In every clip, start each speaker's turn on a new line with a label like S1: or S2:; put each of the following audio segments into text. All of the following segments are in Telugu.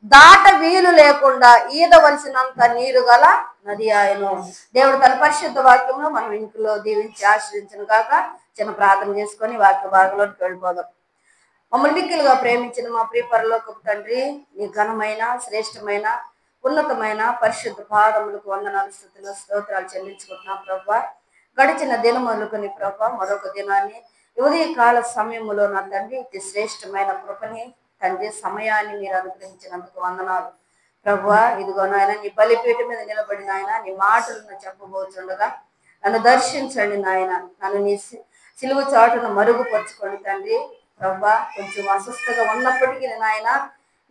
S1: దాట వీలు లేకుండా ఈదవలసినంత నీరు గల నది ఆయను. దేవుడు తన పరిశుద్ధ వాక్యంలో మనం ఇంట్లో దీవించి ఆశ్రయించను కాక. చిన్న ప్రార్థన చేసుకొని వాక్య భాగంలోకి వెళ్ళిపోదాం. మమ్మల్ని మిక్కిలుగా ప్రేమించిన మా ప్రియ పరలోకపు తండ్రి, నీ ఘనమైన, శ్రేష్టమైన, ఉన్నతమైన పరిశుద్ధ పాదములకు వందనాలు, స్తుతులు, స్తోత్రాలు చెల్లించుకుంటున్నాం ప్రభువా. గడిచిన దినములకొని ప్రభా మరొక దినాన్ని ఉదయ కాల సమయంలో నా తండ్రి ఇది శ్రేష్టమైన కృపని తండ్రి సమయాన్ని మీరు అనుగ్రహించినందుకు వందనాలు ప్రభువా. ఇదిగో నాయన నీ బలిపీఠం మీద నిలబడిన ఆయన నీ మాటలను చెప్పబోతుండగా నన్ను దర్శించండి నాయన. నన్ను నీ సిలువ చాటును మరుగుపరుచుకోండి తండ్రి ప్రభువా. కొంచెం అస్వస్థగా ఉన్నప్పటికీ నాయన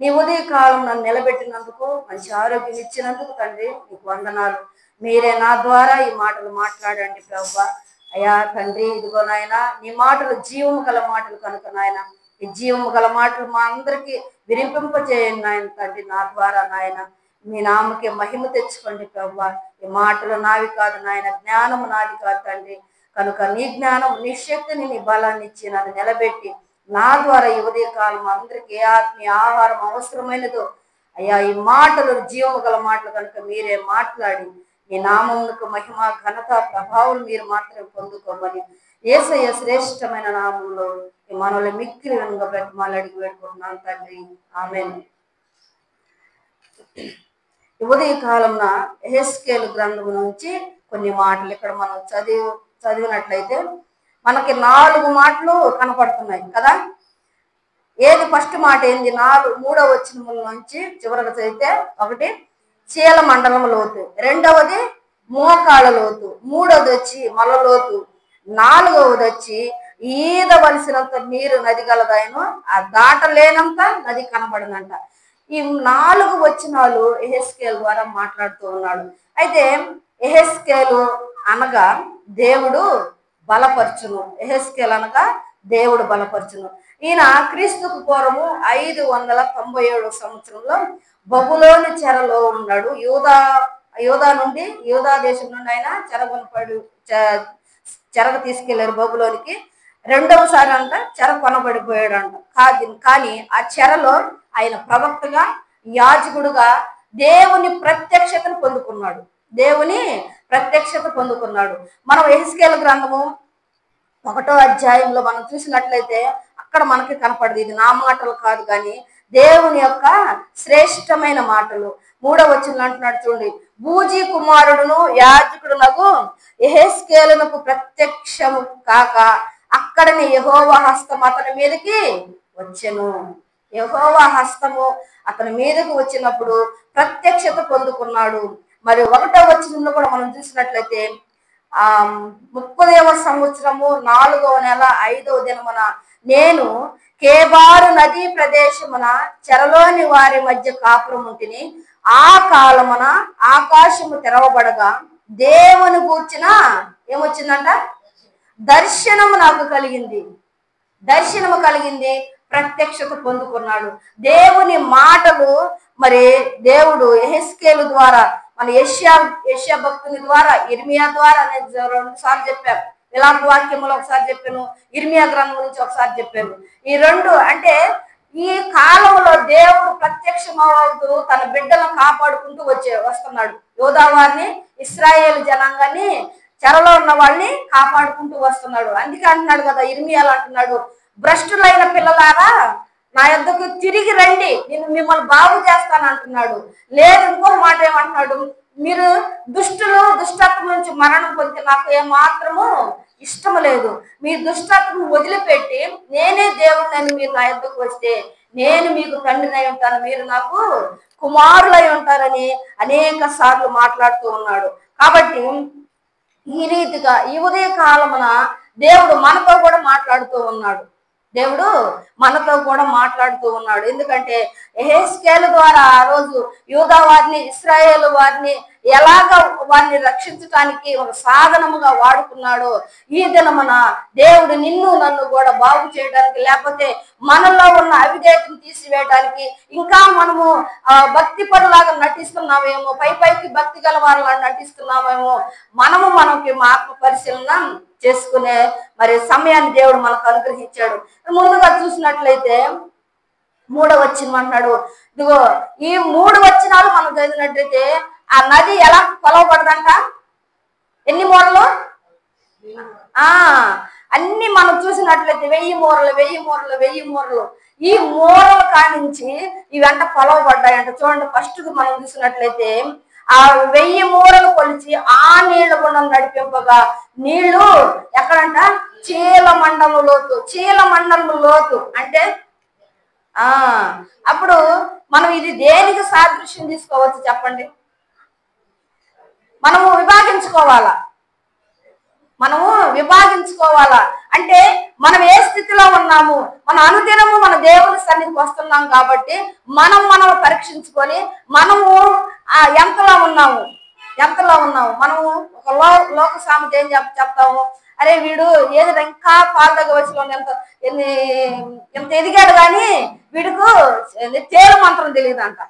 S1: నీ ఉదయ కాలం నన్ను నిలబెట్టినందుకు, మంచి ఆరోగ్యం ఇచ్చినందుకు తండ్రి నీకు వందనాలు. మీరే నా ద్వారా ఈ మాటలు మాట్లాడండి ప్రభువా. అయ్యా తండ్రి ఇదిగో నాయన నీ మాటలు జీవము గల మాటలు కనుక నాయన ఈ జీవము గల మాటలు మా అందరికీ వినిపింపజేయండి నాయన తండ్రి. నా ద్వారా నాయన మీ నామకే మహిమ తెచ్చుకోండి ప్రభువా. ఈ మాటలు నావి కాదు నాయన, జ్ఞానము నాది కాదు తండ్రి. కనుక నీ జ్ఞానం, నీ శక్తిని, నీ బలాన్ని ఇచ్చి నన్ను నిలబెట్టి నా ద్వారా ఈ ఉదయ కాలం అందరికీ ఏ ఆత్మీయ ఆహారం అవసరమైనదో అయ్యా ఈ మాటలు జీవము గల మాటలు కనుక మీరే మాట్లాడి ఈ నామమునకు మహిమ, ఘనత, ప్రభావం మీరు మాత్రమే పొందుకోమని యేసయ్య శ్రేష్టమైన నామంలో ఈ మనలో మిక్కిలి వినుగా బ్రతిమాలు అడిగి పెట్టుకుంటున్నాను తండ్రి, ఆమేన్. ఉదయ కాలంన యెహెజ్కేలు గ్రంథం నుంచి కొన్ని మాటలు ఇక్కడ మనం చదివినట్లయితే మనకి 4 మాటలు కనపడుతున్నాయి కదా. ఏది ఫస్ట్ మాట ఏంది? 3వ వచనముల నుంచి చివరకు చదివితే, ఒకటి చీల మండలం లోతు, రెండవది మోకాళ్ళ లోతు, మూడవది వచ్చి మొల లోతు, 4వది వచ్చి ఈదవలసినంత నీరు నది గలదాయను, ఆ దాటలేనంత నది కనబడనంట. ఈ 4 వచనాలు యెహెజ్కేలు ద్వారా మాట్లాడుతూ ఉన్నాడు. అయితే యెహెజ్కేలు అనగా దేవుడు బలపరచును. యెహెజ్కేలు అనగా దేవుడు బలపరచును. ఈయన క్రీస్తుకు పూర్వము 597 సంవత్సరంలో బబులోని చెరలో ఉన్నాడు. యూదా దేశం నుండి ఆయన చెరకు తీసుకెళ్లారు బబులోనికి. రెండవసారి అంట చెర కొనబడిపోయాడంట. కానీ ఆ చెరలో ఆయన ప్రవక్తగా, యాజకుడుగా దేవుని ప్రత్యక్షతను పొందుకున్నాడు. మనం యెహెజ్కేలు గ్రంథము 1వ అధ్యాయంలో మనం చూసినట్లయితే అక్కడ మనకి కనపడదు. ఇది నా మాటలు కాదు కానీ దేవుని యొక్క శ్రేష్టమైన మాటలు. 3వ వచనంలో అంటున్నాడు చూడండి, బూజీ కుమారుడును యాజకుడునగు యెహెజ్కేలునకు ప్రత్యక్షము కాక అక్కడని యెహోవా హస్తం అతని మీదకి వచ్చెను. యెహోవా హస్తము అతని మీదకి వచ్చినప్పుడు ప్రత్యక్షత పొందుకున్నాడు. మరి 1వ వచనంలో కూడా మనం చూసినట్లయితే 30వ సంవత్సరము 4వ నెల 5వ దినమున నేను కేబారు నదీ ప్రదేశమున చెరలోని వారి మధ్య కాపురం ఉంటిని. ఆ కాలమున ఆకాశము తెరవబడగా దేవుని గూర్చిన ఏమొచ్చిందంట? దర్శనము నాకు కలిగింది. ప్రత్యక్షత పొందుకున్నాడు. దేవుని మాటలు మరి దేవుడు యెహెజ్కేలు ద్వారా, మన యెషయా భక్తుని ద్వారా, ఇర్మియా ద్వారా నేను 2 సార్లు చెప్పాను. ఇలాంటి వాక్యములు ఒకసారి చెప్పాను, ఇర్మియా గ్రంథం నుంచి ఒకసారి చెప్పాను. ఈ 2 అంటే ఈ కాలంలో దేవుడు ప్రత్యక్షమవుతూ తన బిడ్డలను కాపాడుకుంటూ వస్తున్నాడు. యూదా వారిని, ఇశ్రాయేలు జనాంగాన్ని, చెరలో ఉన్న వాళ్ళని కాపాడుకుంటూ వస్తున్నాడు. అందుకే అంటున్నాడు కదా, ఇర్మియాలు అంటున్నాడు, భ్రష్టులైన పిల్లలారా నా యొద్దకు తిరిగి రండి, నేను మిమ్మల్ని బాగు చేస్తాను అంటున్నాడు. లేదు, ఇంకో మాట ఏమంటున్నాడు, మీరు దుష్టత్వం నుంచి మరణం పొందితే నాకు ఏమాత్రము ఇష్టం లేదు. మీ దుష్టత్వం వదిలిపెట్టి నేనే దేవుడిని మీరు నా యొద్దకు వస్తే నేను మీకు తండ్రినై ఉంటాను, మీరు నాకు కుమారులై ఉంటారని అనేక సార్లు మాట్లాడుతూ ఉన్నాడు. కాబట్టి ఈ రీతిగా ఈ ఉదయ కాలమున దేవుడు మనతో కూడా మాట్లాడుతూ ఉన్నాడు. ఎందుకంటే యెహెజ్కేలు ద్వారా ఆ రోజు యూదా వారిని, ఇశ్రాయేలు వారిని ఎలాగ వారిని రక్షించడానికి ఒక సాధనముగా వాడుకున్నాడో ఈ దినమున దేవుడు నిన్ను నన్ను కూడా బాగు చేయడానికి, లేకపోతే మనలో ఉన్న అవిధేయతను తీసివేయడానికి, ఇంకా మనము భక్తి పరులాగా నటిస్తున్నామేమో, పైకి భక్తి గల వారిలా నటిస్తున్నామేమో, మనకి ఆత్మ పరిశీలన చేసుకునే మరి సమయాన్ని దేవుడు మనకు అనుగ్రహించాడు. ముందుగా చూసినట్లయితే మూడవ వచనం అంటున్నాడు, ఇదిగో ఈ 3 వచనాలు మనం చదివినట్టయితే ఆ నది ఎలా కొలవబడదంట? ఎన్ని మూరలు? అన్ని మనం చూసినట్లయితే 1000 మూరలు 1000 మూరలు 1000 మూరలు. ఈ మూరల కానించి ఇవంట కొలవబడ్డాయంట. చూడండి, ఫస్ట్ మనం చూసినట్లయితే ఆ 1000 మూరలు కొలిచి ఆ నీళ్ల గుండం నడిపింపగా నీళ్లు ఎక్కడంట? చీలమండము లోతు. చీలమండము లోతు అంటే అప్పుడు మనం ఇది దేనికి సాదృశ్యం తీసుకోవచ్చు చెప్పండి? మనము విభాగించుకోవాలా అంటే మనం ఏ స్థితిలో ఉన్నాము, మన అనుదినము మన దేవుని సన్నిధికి వస్తున్నాం కాబట్టి మనం పరీక్షించుకొని మనము ఎంతలో ఉన్నాము. మనము ఒక లోక సామెత ఏం చెప్తాము, అరే వీడు ఏది ఇంకా పాల దగ్గర వయసులో ఎంత ఎదిగాడు కానీ వీడికి తేలు మంత్రం తెలియదు అంట.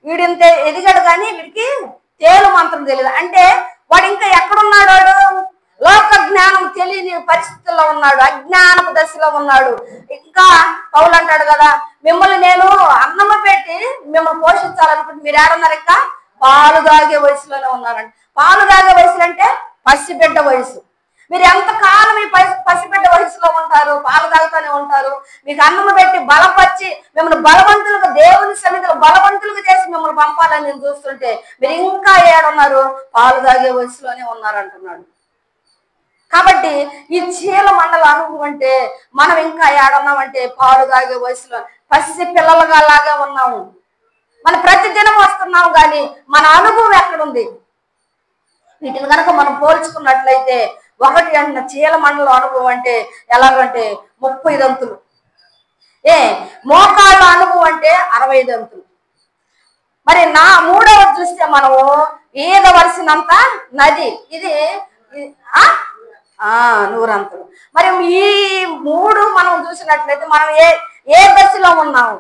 S1: వీడు ఇంత ఎదిగాడు కానీ వీడికి తేలు మంత్రం తెలియదు అంటే వాడు ఇంకా ఎక్కడున్నాడు? వాడు లోక జ్ఞానం తెలియని పరిస్థితుల్లో ఉన్నాడు, అజ్ఞానపు దశలో ఉన్నాడు. ఇంకా పౌలు అంటాడు కదా, మిమ్మల్ని నేను అన్నము పెట్టి మిమ్మల్ని పోషించాలనుకుంటే మీరు ఏడన్నారు? ఇంకా పాలు తాగే వయసులోనే ఉన్నారంట. పాలు తాగే వయసులు అంటే పసిబిడ్డ వయసు. మీరు ఎంతకాలం ఈ పసిబిడ్డ వయసులో ఉంటారు, పాలు తాగుతూనే ఉంటారు. మీకు అన్నము పెట్టి బలపరిచి మిమ్మల్ని బలవంతులుగా దేవుని సన్నిధిలో బలవంతులుగా చేసి మిమ్మల్ని పంపాలని నేను చూస్తుంటే మీరు ఇంకా ఏడున్నారు? పాలు తాగే వయసులోనే ఉన్నారు అంటున్నాడు. కాబట్టి ఈ చీల మండల అనుభవం అంటే మనం ఇంకా ఏడున్నామంటే పాలు తాగే వయసులో పసి పిల్లలుగా లాగా ఉన్నాము. మనం ప్రతిదినం వస్తున్నాము కానీ మన అనుభవం ఎక్కడుంది? వీటిని కనుక మనం పోల్చుకున్నట్లయితే ఒకటి అన్న చీల మండల అనుభవం అంటే ఎలాగంటే 30 దంతులు, మోకాళ్ళ అనుభవం అంటే 60 దంతులు. మరి నా మూడవ చూస్తే మనము ఈదవలసినంత నది, ఇది 100 అంతులు. మరి ఈ 3 మనం చూసినట్లయితే మనం ఏ దశలో ఉన్నాము?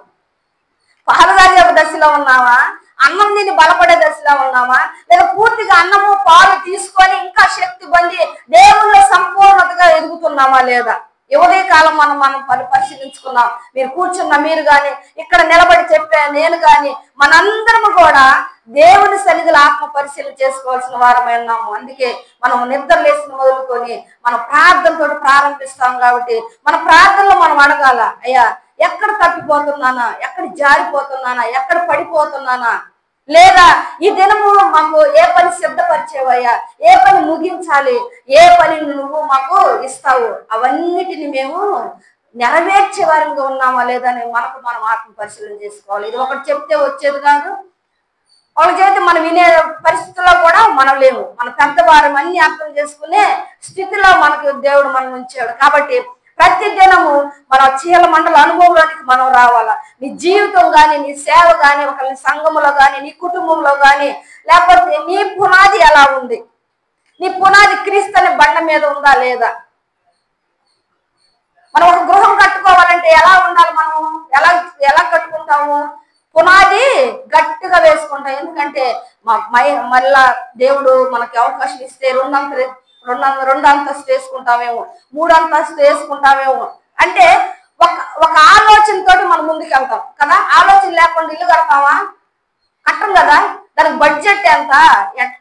S1: పాలు తాగే దశలో ఉన్నావా? అన్నం తిని బలపడే దశలో ఉన్నామా? లేదా పూర్తిగా అన్నము పాలు తీసుకొని ఇంకా శక్తి పొంది దేవుళ్ళ సంపూర్ణతగా ఎదుగుతున్నామా లేదా? ఉదయ కాలం మనం పరిశీలించుకున్నాం. మీరు కూర్చున్న మీరు కానీ ఇక్కడ నిలబడి చెప్పే నేను కానీ మనందరము కూడా దేవుని సన్నిధిలో ఆత్మ పరిశీలన చేసుకోవాల్సిన వారమై ఉన్నాము. అందుకే మనం నిద్ర లేసిన మొదలుకొని మన ప్రార్థనతో ప్రారంభిస్తాం. కాబట్టి మన ప్రార్థనలో మనం అడగాల, అయ్యా ఎక్కడ తప్పిపోతున్నానా, ఎక్కడ జారిపోతున్నానా, ఎక్కడ పడిపోతున్నానా, లేదా ఈ దినము మాకు ఏ పని సిద్ధపరిచేవయ్యా, ఏ పని ముగించాలి, ఏ పని నువ్వు మాకు ఇస్తావు, అవన్నిటిని మేము నెరవేర్చే వారంగా ఉన్నామా లేదా అని మనం ఆత్మ పరిశీలన చేసుకోవాలి. ఇది ఒకటి చెప్తే వచ్చేది కాదు. వాళ్ళకి చెబితే మనం వినే పరిస్థితుల్లో కూడా మనం లేము. మన పెద్దవారం అన్ని అర్థం చేసుకునే స్థితిలో మనకు దేవుడు మనం ఉంచాడు. కాబట్టి ప్రతి దినము మన చీల మండల అనుభవంలోనికి మనం రావాలా. నీ జీవితం కానీ, నీ సేవ కానీ, ఒకరి సంఘములో కానీ, నీ కుటుంబంలో కానీ, లేకపోతే నీ పునాది ఎలా ఉంది? నీ పునాది క్రీస్తు అనే బండ మీద ఉందా లేదా? మనం ఒక గృహం కట్టుకోవాలంటే ఎలా ఉండాలి? మనం ఎలా కట్టుకుంటాము? పునాది గట్టిగా వేసుకుంటాం. ఎందుకంటే మళ్ళా దేవుడు మనకి అవకాశం ఇస్తే 2 అంతస్తు వేసుకుంటామేమో, 3 అంతస్తు వేసుకుంటామేమో. అంటే ఒక ఆలోచనతోటి మనం ముందుకు వెళ్తాం కదా. ఆలోచన లేకుండా ఇల్లు కడతామా? కట్టం కదా. దానికి బడ్జెట్ ఎంత,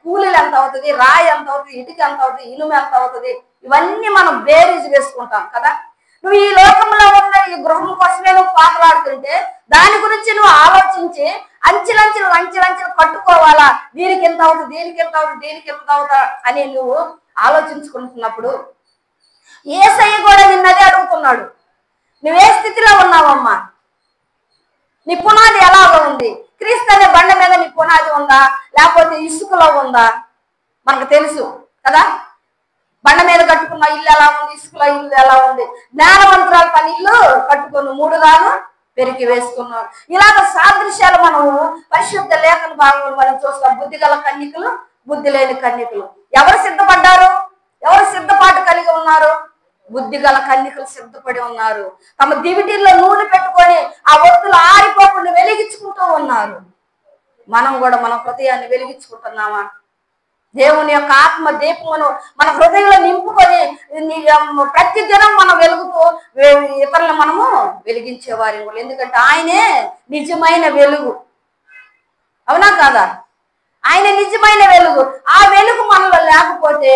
S1: కూలీలు ఎంత అవుతుంది, రాయి ఎంత అవుతుంది, ఇటుక ఎంత అవుతుంది, ఇనుము ఎంత అవుతుంది, ఇవన్నీ మనం బేరీజ్ వేసుకుంటాం కదా. నువ్వు ఈ లోకంలో ఉన్న ఈ గృహం కోసమే నువ్వు పాటలాడుతుంటే దాని గురించి నువ్వు ఆలోచించి అంచెలంచెలు కట్టుకోవాలా, దీనికి ఎంత అవుతుంది, దీనికి ఎంత అవుతుంది, దీనికి ఎంత అవుతా అని నువ్వు ఆలోచించుకుంటున్నప్పుడు యేసయ్య కూడా నిన్నదే అడుగుతున్నాడు, నువ్వే స్థితిలో ఉన్నావమ్మా? నీ పునాది ఎలాగ ఉంది? క్రీస్తు అనే బండ మీద నీ పునాది ఉందా, లేకపోతే ఇసుకలో ఉందా? మనకు తెలుసు కదా. బండ మీద కట్టుకున్న ఇల్లు ఎలా ఉంది, ఇసుకలో ఇల్లు ఎలా ఉంది. జ్ఞానవంతురాలు తన ఇల్లు కట్టుకుని 3 రాళ్ళు పెరిగి వేసుకున్నాం. ఇలాగ సాదృశ్యాలు మనము పరిశుద్ధ లేఖన భాగంలో మనం చూస్తాం. బుద్ధి గల కన్యకులు, బుద్ధి లేని కన్యకులు. ఎవరు సిద్ధపడ్డారు? ఎవరు సిద్ధపాటు కలిగి ఉన్నారు? బుద్ధి గల కన్యకులు సిద్ధపడి ఉన్నారు. తమ దివిటీల్లో నూనె పెట్టుకొని ఆ ఒత్తులు ఆరిపోకుండా వెలిగించుకుంటూ ఉన్నారు. మనం కూడా మన హృదయాన్ని వెలిగించుకుంటున్నామా? దేవుని యొక్క ఆత్మ దీపమును మన హృదయంలో నింపుకొని ప్రతి దినం మనం వెలుగుతూ ఇతరులను మనము వెలిగించేవారి. ఎందుకంటే ఆయనే నిజమైన వెలుగు. అవునా కాదా? ఆయన నిజమైన వెలుగు. ఆ వెలుగు మనలో లేకపోతే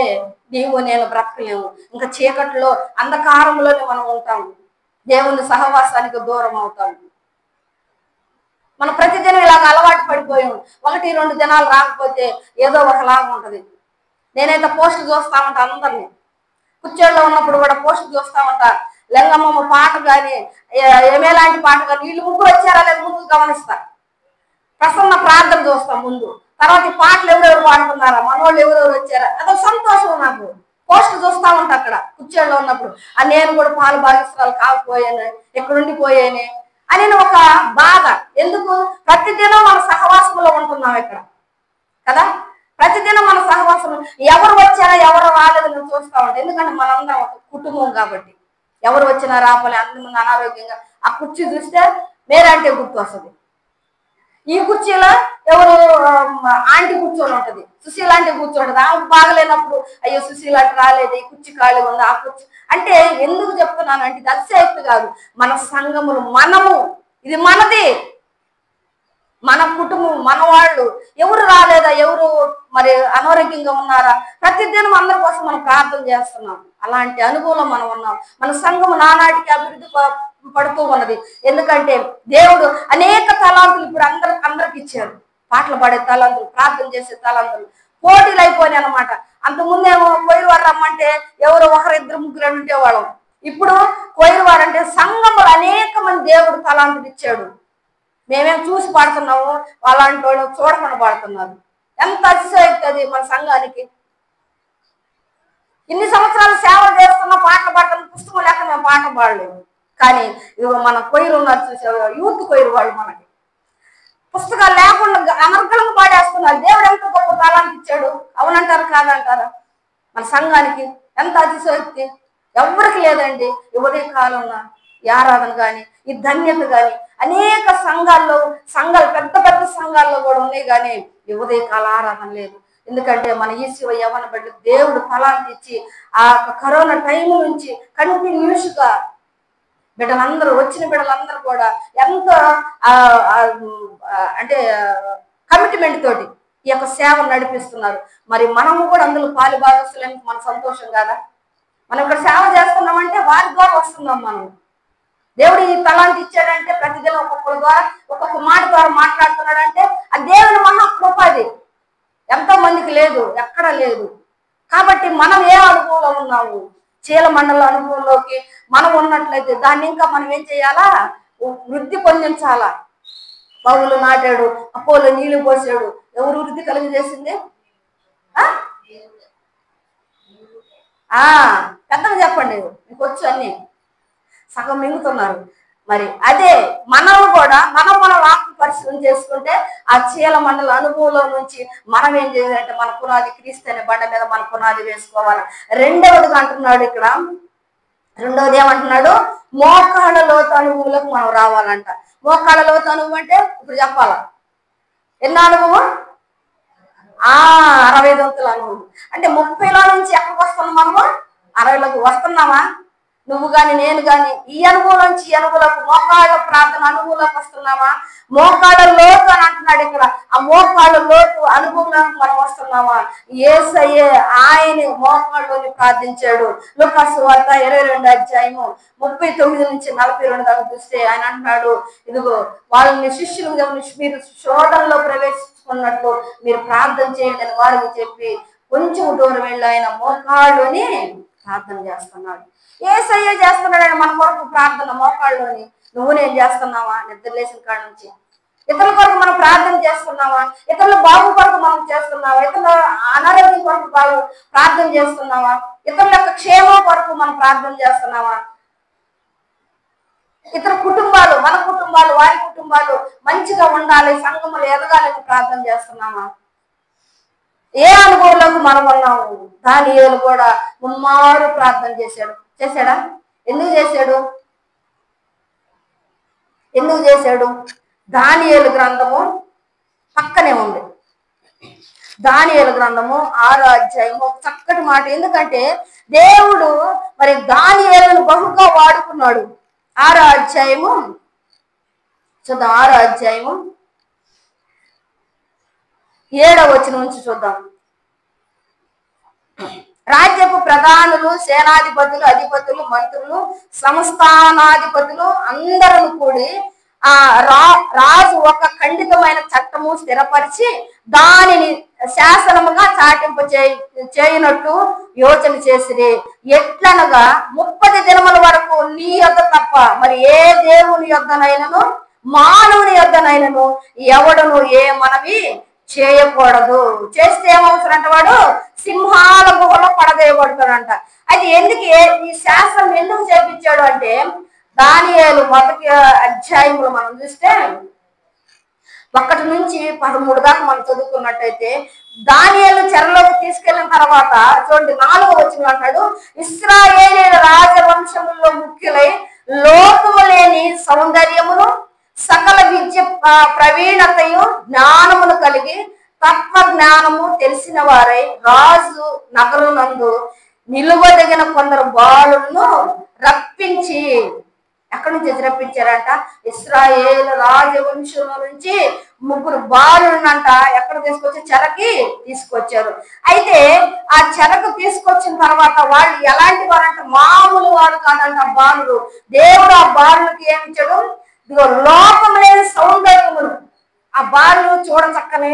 S1: నీవు నేను బ్రతకలేము. ఇంకా చీకట్లో అంధకారంలోనే మనం ఉంటాము. దేవుని సహవాసానికి దూరం అవుతాము. మనం ప్రతిదినం ఇలాగ అలవాటు పడిపోయాం. 1-2 దినాలు రాకపోతే ఏదో ఒకలాగా ఉంటది. నేనైతే పోస్టులు చూస్తా ఉంటా, అందరినీ కుర్చీల్లో ఉన్నప్పుడు కూడా పోస్టులు చూస్తా ఉంటా. లింగమ్మ పాట కానీ ఏమేలాంటి పాట కానీ వీళ్ళు ముగ్గురు వచ్చారా లేదా ముందు గమనిస్తా. ప్రసన్న ప్రార్థన చూస్తాం ముందు, తర్వాత ఈ పాటలు ఎవరెవరు పాడుతున్నారా, మనోళ్ళు ఎవరెవరు వచ్చారా, అదొక సంతోషం నాకు. పోస్టులు చూస్తా ఉంటా అక్కడ కుర్చీల్లో ఉన్నప్పుడు. నేను కూడా పాలు భాగస్వాలు కాకపోయాను, ఎక్కడుండిపోయానే అని ఒక బాధ. ఎందుకు? ప్రతిదినం మన సహవాసంలో ఉంటున్నాం ఇక్కడ కదా. ప్రతిదినం మన సహవాసం ఎవరు వచ్చారా ఎవరు రాలేదు నేను చూస్తా ఉంటాం. ఎందుకంటే మనందరం ఒక కుటుంబం కాబట్టి. ఎవరు వచ్చినా రాపోలే, అందరూ అనారోగ్యంగా ఆ కుర్చీ చూస్తే మేరంటే గుర్తు వస్తుంది. ఈ కుర్చీలో ఎవరు ఆంటీ కూర్చొని ఉంటది, సుశీల ఆంటీ కూర్చోంటది. ఆమెకు బాగలేనప్పుడు అయ్యో సుశీల ఆంటీ రాలేదు, ఈ కుర్చీ ఖాళీగా ఉంది, ఆ కుర్చీ అంటే ఎందుకు చెప్తున్నానంటే ఇది అతిశయక్తి కాదు. మన సంఘములు మనము, ఇది మనది, మన కుటుంబం, మన వాళ్ళు. ఎవరు రాలేదా, ఎవరు మరి అనారోగ్యంగా ఉన్నారా, ప్రతిదినం అందరి కోసం మనం ప్రార్థన చేస్తున్నాం. అలాంటి అనుభవం మనం ఉన్నాం. మన సంఘం నానాటికి అభివృద్ధి పడుతూ ఉన్నది. ఎందుకంటే దేవుడు అనేక తలాంతులు ఇప్పుడు అందరికి ఇచ్చారు. పాటలు పాడే తలాంతులు, ప్రార్థన చేసే తలాంతులు, పోటీలు అయిపోయినాయి అనమాట. అంతకుముందేమో కోయిలు వారు రమ్మంటే ఎవరు 1-2-3 ఉండేవాళ్ళం. ఇప్పుడు కోయిలు వారు అంటే సంఘములు అనేక మంది దేవుడు తలాంతులు ఇచ్చాడు. మేమేం చూసి పాడుతున్నాము, అలాంటి వాళ్ళు చూడకుండా పాడుతున్నారు. ఎంత అతిశయోక్తి అది మన సంఘానికి. ఇన్ని సంవత్సరాలు సేవలు చేస్తున్నా, పాటలు పాడుతున్నా, పుస్తకం లేక మేము పాటలు పాడలేము. కానీ మన కొయ్యరు ఉన్నారు చూసారు, యూత్ కొయ్యరు వాళ్ళు, మనకి పుస్తకాలు లేకుండా అనర్గళంగా పాడేస్తున్నారు. దేవుడు ఎంత గొప్ప తాళానికి ఇచ్చాడు. అవునంటారు కాదంటారా? మన సంఘానికి ఎంత అతిశయోక్తి. ఎవరికి లేదండి ఈ ఉదయ కాలంలో ఈ ఆరాధన కానీ ఈ ధన్యత కానీ. అనేక సంఘాలు పెద్ద పెద్ద సంఘాల్లో కూడా ఉన్నాయి, కానీ ఈ ఉదయకాల ఆరాధన లేదు. ఎందుకంటే మన ఈశ్వ యవన బట్టి దేవుడు ఫలాన్ని ఇచ్చి ఆ కరోనా టైం నుంచి కంటిన్యూస్గా వచ్చిన బిడ్డలందరూ కూడా ఎంతో అంటే కమిట్మెంట్ తోటి ఈ యొక్క సేవను నడిపిస్తున్నారు. మరి మనము కూడా అందులో పాలు భాగస్తులని మన సంతోషం కాదా? మనం ఇక్కడ సేవ చేస్తున్నామంటే వారి ద్వారా వస్తున్నాం. మనం దేవుడు ఈ తలాంతి ఇచ్చాడంటే ప్రతిదినం ఒక్కొక్కరి ద్వారా ఒక్కొక్క మాట ద్వారా మాట్లాడుతున్నాడంటే ఆ దేవుని మహాకృప. అది ఎంతో మందికి లేదు, ఎక్కడా లేదు. కాబట్టి మనం ఏ అనుభవంలో ఉన్నాము? చీలమండల అనుభవంలోకి మనం ఉన్నట్లయితే దాన్ని ఇంకా మనం ఏం చేయాలా? వృద్ధి పొందించాలా. పౌలు నాటాడు, అపోలో నీళ్లు పోసాడు. ఎవరు వృద్ధి కలిగజేసింది? పెద్దగా చెప్పండి, మీకు వచ్చు అన్ని. సగం మింగుతున్నారు. మరి అదే మనం కూడా మన వాక్య పరిశీలన చేసుకుంటే ఆ చీల మండల అనుభవంలో నుంచి మనం ఏం చేయాలంటే మన పునాది క్రీస్తు అనే బండ మీద మన పునాది వేసుకోవాలి. రెండవదిగా అంటున్నాడు ఇక్కడ, రెండవది ఏమంటున్నాడు? మోకాళ్ళ లోతు అనుభవంలోకి మనం రావాలంట. మోకాళ్ళ లోతు అనుభవం అంటే ఇప్పుడు చెప్పాలా? ఎన్న అనుభవం? 60 దొంతుల అనుభవం. అంటే 30లో నుంచి ఎక్కడికి వస్తున్నాం? మనము 60లోకి వస్తున్నామా? నువ్వు కానీ నేను కానీ ఈ అనుభవం నుంచి ఈ అనుభవంలోకి, మోకాళ్ళ ప్రార్థన అనుభవంలోకి వస్తున్నామా? మోకాళ్ళ లోతు అని అంటున్నాడు ఇక్కడ. ఆ మోకాళ్ళ లోతు అనుభవంలోకి మనం వస్తున్నామా? యేసయ్యే ఆయన మోకాళ్ళలోని ప్రార్థించాడు. లూకాసు సువార్త 22వ అధ్యాయము 39 నుంచి 42 దాకా చూస్తే ఆయన అంటున్నాడు, ఇదిగో వాళ్ళని శిష్యులు మీరు శోధనలో ప్రవేశించుకున్నట్లు మీరు ప్రార్థన చేయండి అని వారికి చెప్పి కొంచెం దూరం వెళ్ళి ఆయన మోకాళ్ళలోని ప్రార్థన చేస్తున్నాడు. యేసయ్య చేస్తున్నాడు ఆయన మన కొరకు ప్రార్థన మోకాళ్ళలోని. నువ్వు నేను చేస్తున్నావా? నిద్ర లేచిన కాడ నుంచి ఇతరుల కొరకు మనం ప్రార్థన చేస్తున్నావా? ఇతరుల బాగు కొరకు మనం చేస్తున్నావా? ఇతరుల అనారోగ్యం కొరకు ప్రార్థన చేస్తున్నావా? ఇతరుల యొక్క క్షేమం కొరకు మనం ప్రార్థన చేస్తున్నావా? ఇతర కుటుంబాలు, మన కుటుంబాలు, వారి కుటుంబాలు మంచిగా ఉండాలి, సంఘములు ఎదగాలని ప్రార్థన చేస్తున్నామా? ఏ అనుభవంలోకి మనం ఉన్నాము? దానియేలు కూడా ముమ్మారు ప్రార్థన చేశాడా? ఎందుకు చేశాడు? దానియేలు గ్రంథము పక్కనే ఉంది. దానియేలు గ్రంథము 6వ అధ్యాయము ఒక చక్కటి మాట. ఎందుకంటే దేవుడు మరి దానియేలును బహుగా వాడుకున్నాడు. 6వ అధ్యాయము చూద్దాం. 6వ అధ్యాయము 7వ వచనం నుంచి చూద్దాం. రాజ్యపు ప్రధానులు, సేనాధిపతులు, అధిపతులు, మంత్రులు, సంస్థానాధిపతులు అందరూ కూడి రాజు ఒక ఖండితమైన చట్టము స్థిరపరిచి దానిని శాసనముగా చాటింపు చేయనట్టు యోచన చేసిరి. ఎట్లనగా 30 దినముల వరకు నీ యొద్ద తప్ప మరి ఏ దేవుని యొద్దనైనను మానవుని యొద్దనైనను ఎవడును ఏ మనవి చేయకూడదు. చేస్తే ఏమవుతాడంట, వాడు సింహాల గుహలో పడదేయబడతాడంట. అది ఎందుకు ఈ శాస్త్రం ఎందుకు చేపించాడు అంటే, దానియేలు 1వ అధ్యాయంలో మనం చూస్తే 1 నుంచి 13 దాకా మనం చదువుకున్నట్టయితే, దానియేలు చెరలోకి తీసుకెళ్లిన తర్వాత చూడండి 4వ వచనం అంటాడు, ఇశ్రాయేలీయుల రాజవంశములో ముఖ్యులై లోపము లేని సౌందర్యమును సకల విద్య ప్రవీణతయు జ్ఞానమును కలిగి తత్వ జ్ఞానము తెలిసిన వారై రాజు నగరునందు నిలువదగిన కొందరు బాలులను రప్పించి, ఎక్కడి నుంచి రప్పించారంట, ఇశ్రాయేలు రాజవంశం నుంచి 3 బాలులనంట ఎక్కడ తీసుకొచ్చి చెరకి తీసుకొచ్చారు. అయితే ఆ చెరకు తీసుకొచ్చిన తర్వాత వాళ్ళు ఎలాంటి వారంట, మామూలు వారు కాదంట బాలురు. దేవుడు ఆ బాలులకి ఏమిచ్చాడు, ఇదిగో లోపం లేని సౌందర్యమును, ఆ బాలు చూడచక్కని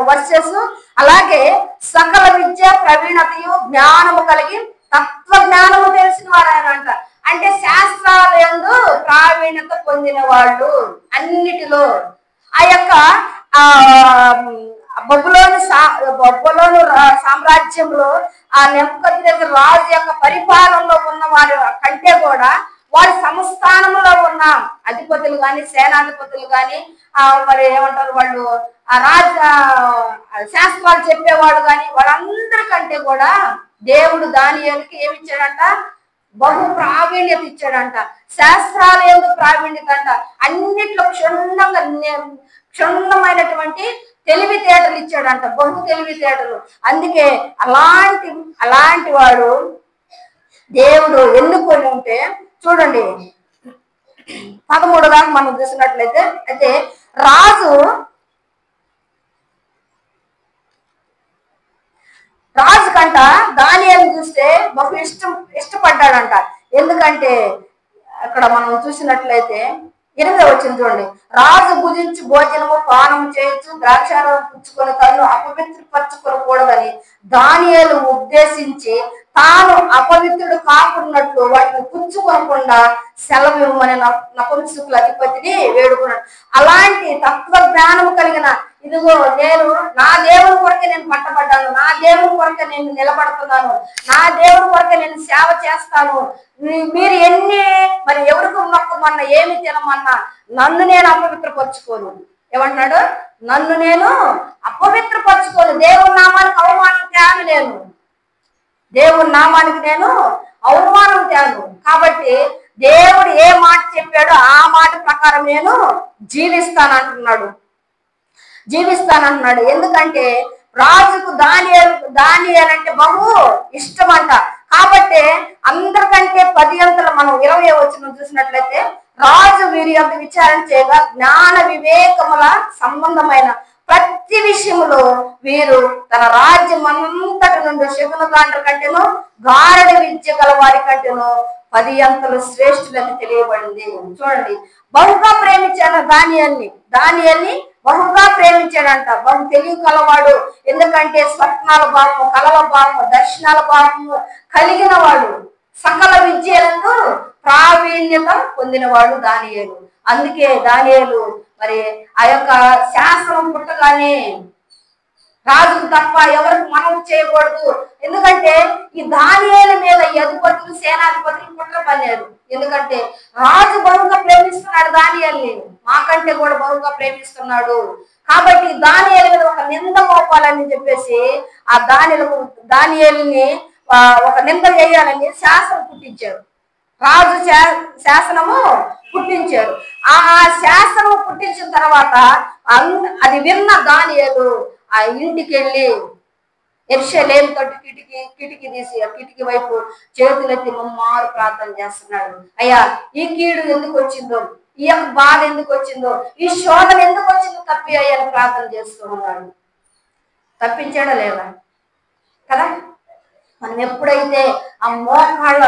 S1: వర్సెస్, అలాగే సకల విద్య ప్రవీణతయు జ్ఞానము కలిగి తత్వ జ్ఞానము తెలిసిన వారు ఆయన. అంటే శాస్త్రాల యందు ప్రావీణ్యత పొందిన వాళ్ళు అన్నిటిలో. ఆ యొక్క బబులోను సామ్రాజ్యంలో ఆ నెబుకద్నెజరు రాజు యొక్క పరిపాలనలో ఉన్న వారి కంటే కూడా వారి సంస్థానంలో ఉన్న అధిపతులు కానీ సేనాధిపతులు కానీ మరి ఏమంటారు వాళ్ళు శాస్త్రాలు చెప్పేవాడు కానీ వాళ్ళందరికంటే కూడా దేవుడు దానియేలుకి ఏమిచ్చాడంట, బహు ప్రావీణ్యత ఇచ్చాడంట. శాస్త్రాలు ఎందుకు ప్రావీణ్యత అంట, అన్నిట్లో క్షుణ్ణమైనటువంటి తెలివితేటలు ఇచ్చాడంట, బహు తెలివితేటలు. అందుకే అలాంటి వాడు దేవుడు ఎన్నుకొని ఉంటే చూడండి 13 దాకా మనం చూసినట్లయితే, అయితే రాజు కంట దానియేలు చూస్తే బహు ఇష్టపడ్డాడంట. ఎందుకంటే అక్కడ మనం చూసినట్లయితే 8వ వచనం చూడండి, రాజు భుజించి భోజనము పానము చేయొచ్చు, ద్రాక్షారసం పుచ్చుకొని తను అపవిత్రపరచుకోకూడదని దానియేలు ఉద్దేశించి తాను అపవిత్రుడు కాకున్నట్లు వాటిని పుచ్చుకోకుండా సెలవు ఇవ్వమని నపుంసకుల అధిపతిని వేడుకున్నాడు. అలాంటి తత్వ జ్ఞానము కలిగిన, ఇదిగో నేను నా దేవుని కొరకే నేను పట్టబడ్డాను, నా దేవుని కొరకే నేను నిలబడుతున్నాను, నా దేవుని కొరకే నేను సేవ చేస్తాను, మీరు ఎన్ని మరి ఎవరికి మొక్కమన్నా ఏమి తినమన్నా నన్ను నేను అపవిత్రపరచుకోను. ఏమంటున్నాడు, నన్ను నేను అపవిత్రపరచుకోను, దేవుని నామానికి అవమానం తేను, దేవుని నామానికి నేను అవమానం తేను. కాబట్టి దేవుడు ఏ మాట చెప్పాడో ఆ మాట ప్రకారం నేను జీవిస్తానంటున్నాడు. ఎందుకంటే రాజుకు దానియేలు అంటే బహు ఇష్టమంట. కాబట్టి అందరికంటే 10 అంతలు మనం 20వ వచనం చూసినట్లయితే, రాజు వీరి యొక్క విచారణ చేయగా జ్ఞాన వివేకముల సంబంధమైన ప్రతి విషయంలో వీరు తన రాజ్యం అంతటి నుండి శకునగాండ్ర కంటేనో గారడి విద్య గల వారి కంటేనో 10 అంతలు శ్రేష్ఠులని తెలియబడింది. చూడండి, బహుగా ప్రేమించాడు దానియేలుని బహుగా ప్రేమించాడంట. బహు తెలివి కలవాడు. ఎందుకంటే స్వప్నాల భావము, కలల భావము, దర్శనాల భావము కలిగిన వాడు, సకల విద్యలను ప్రావీణ్యత పొందినవాడు దానియేలు. అందుకే దానియేలు మరి ఆ యొక్క శాసనం పుట్టగానే రాజుకు తప్ప ఎవరికి మనం చేయకూడదు. ఎందుకంటే ఈ దానియేలు మీద అధిపతులు సేనాధిపతులు కుట్ర పన్నారు. ఎందుకంటే రాజు బహుగా ప్రేమిస్తున్నాడు దానియేలుని, మాకంటే కూడా బహుగా ప్రేమిస్తున్నాడు. కాబట్టి దానియేలు మీద ఒక నింద మోపాలని చెప్పేసి ఆ దానియేలుని ఒక నింద వేయాలని శాసనం పుట్టించారు. రాజు శాసనము పుట్టించారు. ఆ శాసనం పుట్టించిన తర్వాత అది విన్న దానియేలు ఆ ఇంటికి వెళ్ళి యెరూషలేము తట్టు కిటికీ తీసి ఆ కిటికీ వైపు చేతులెత్తి ముమ్మారు ప్రార్థన చేస్తున్నాడు. అయ్యా, ఈ కీడు ఎందుకు వచ్చిందో, ఈ యొక్క బాధ ఎందుకు వచ్చిందో, ఈ శోధన ఎందుకు వచ్చిందో తప్పి అయ్యని ప్రార్థన చేస్తూ ఉన్నాడు. తప్పించాడా లేదా కదా? మనం ఎప్పుడైతే ఆ మోకాళ్ళ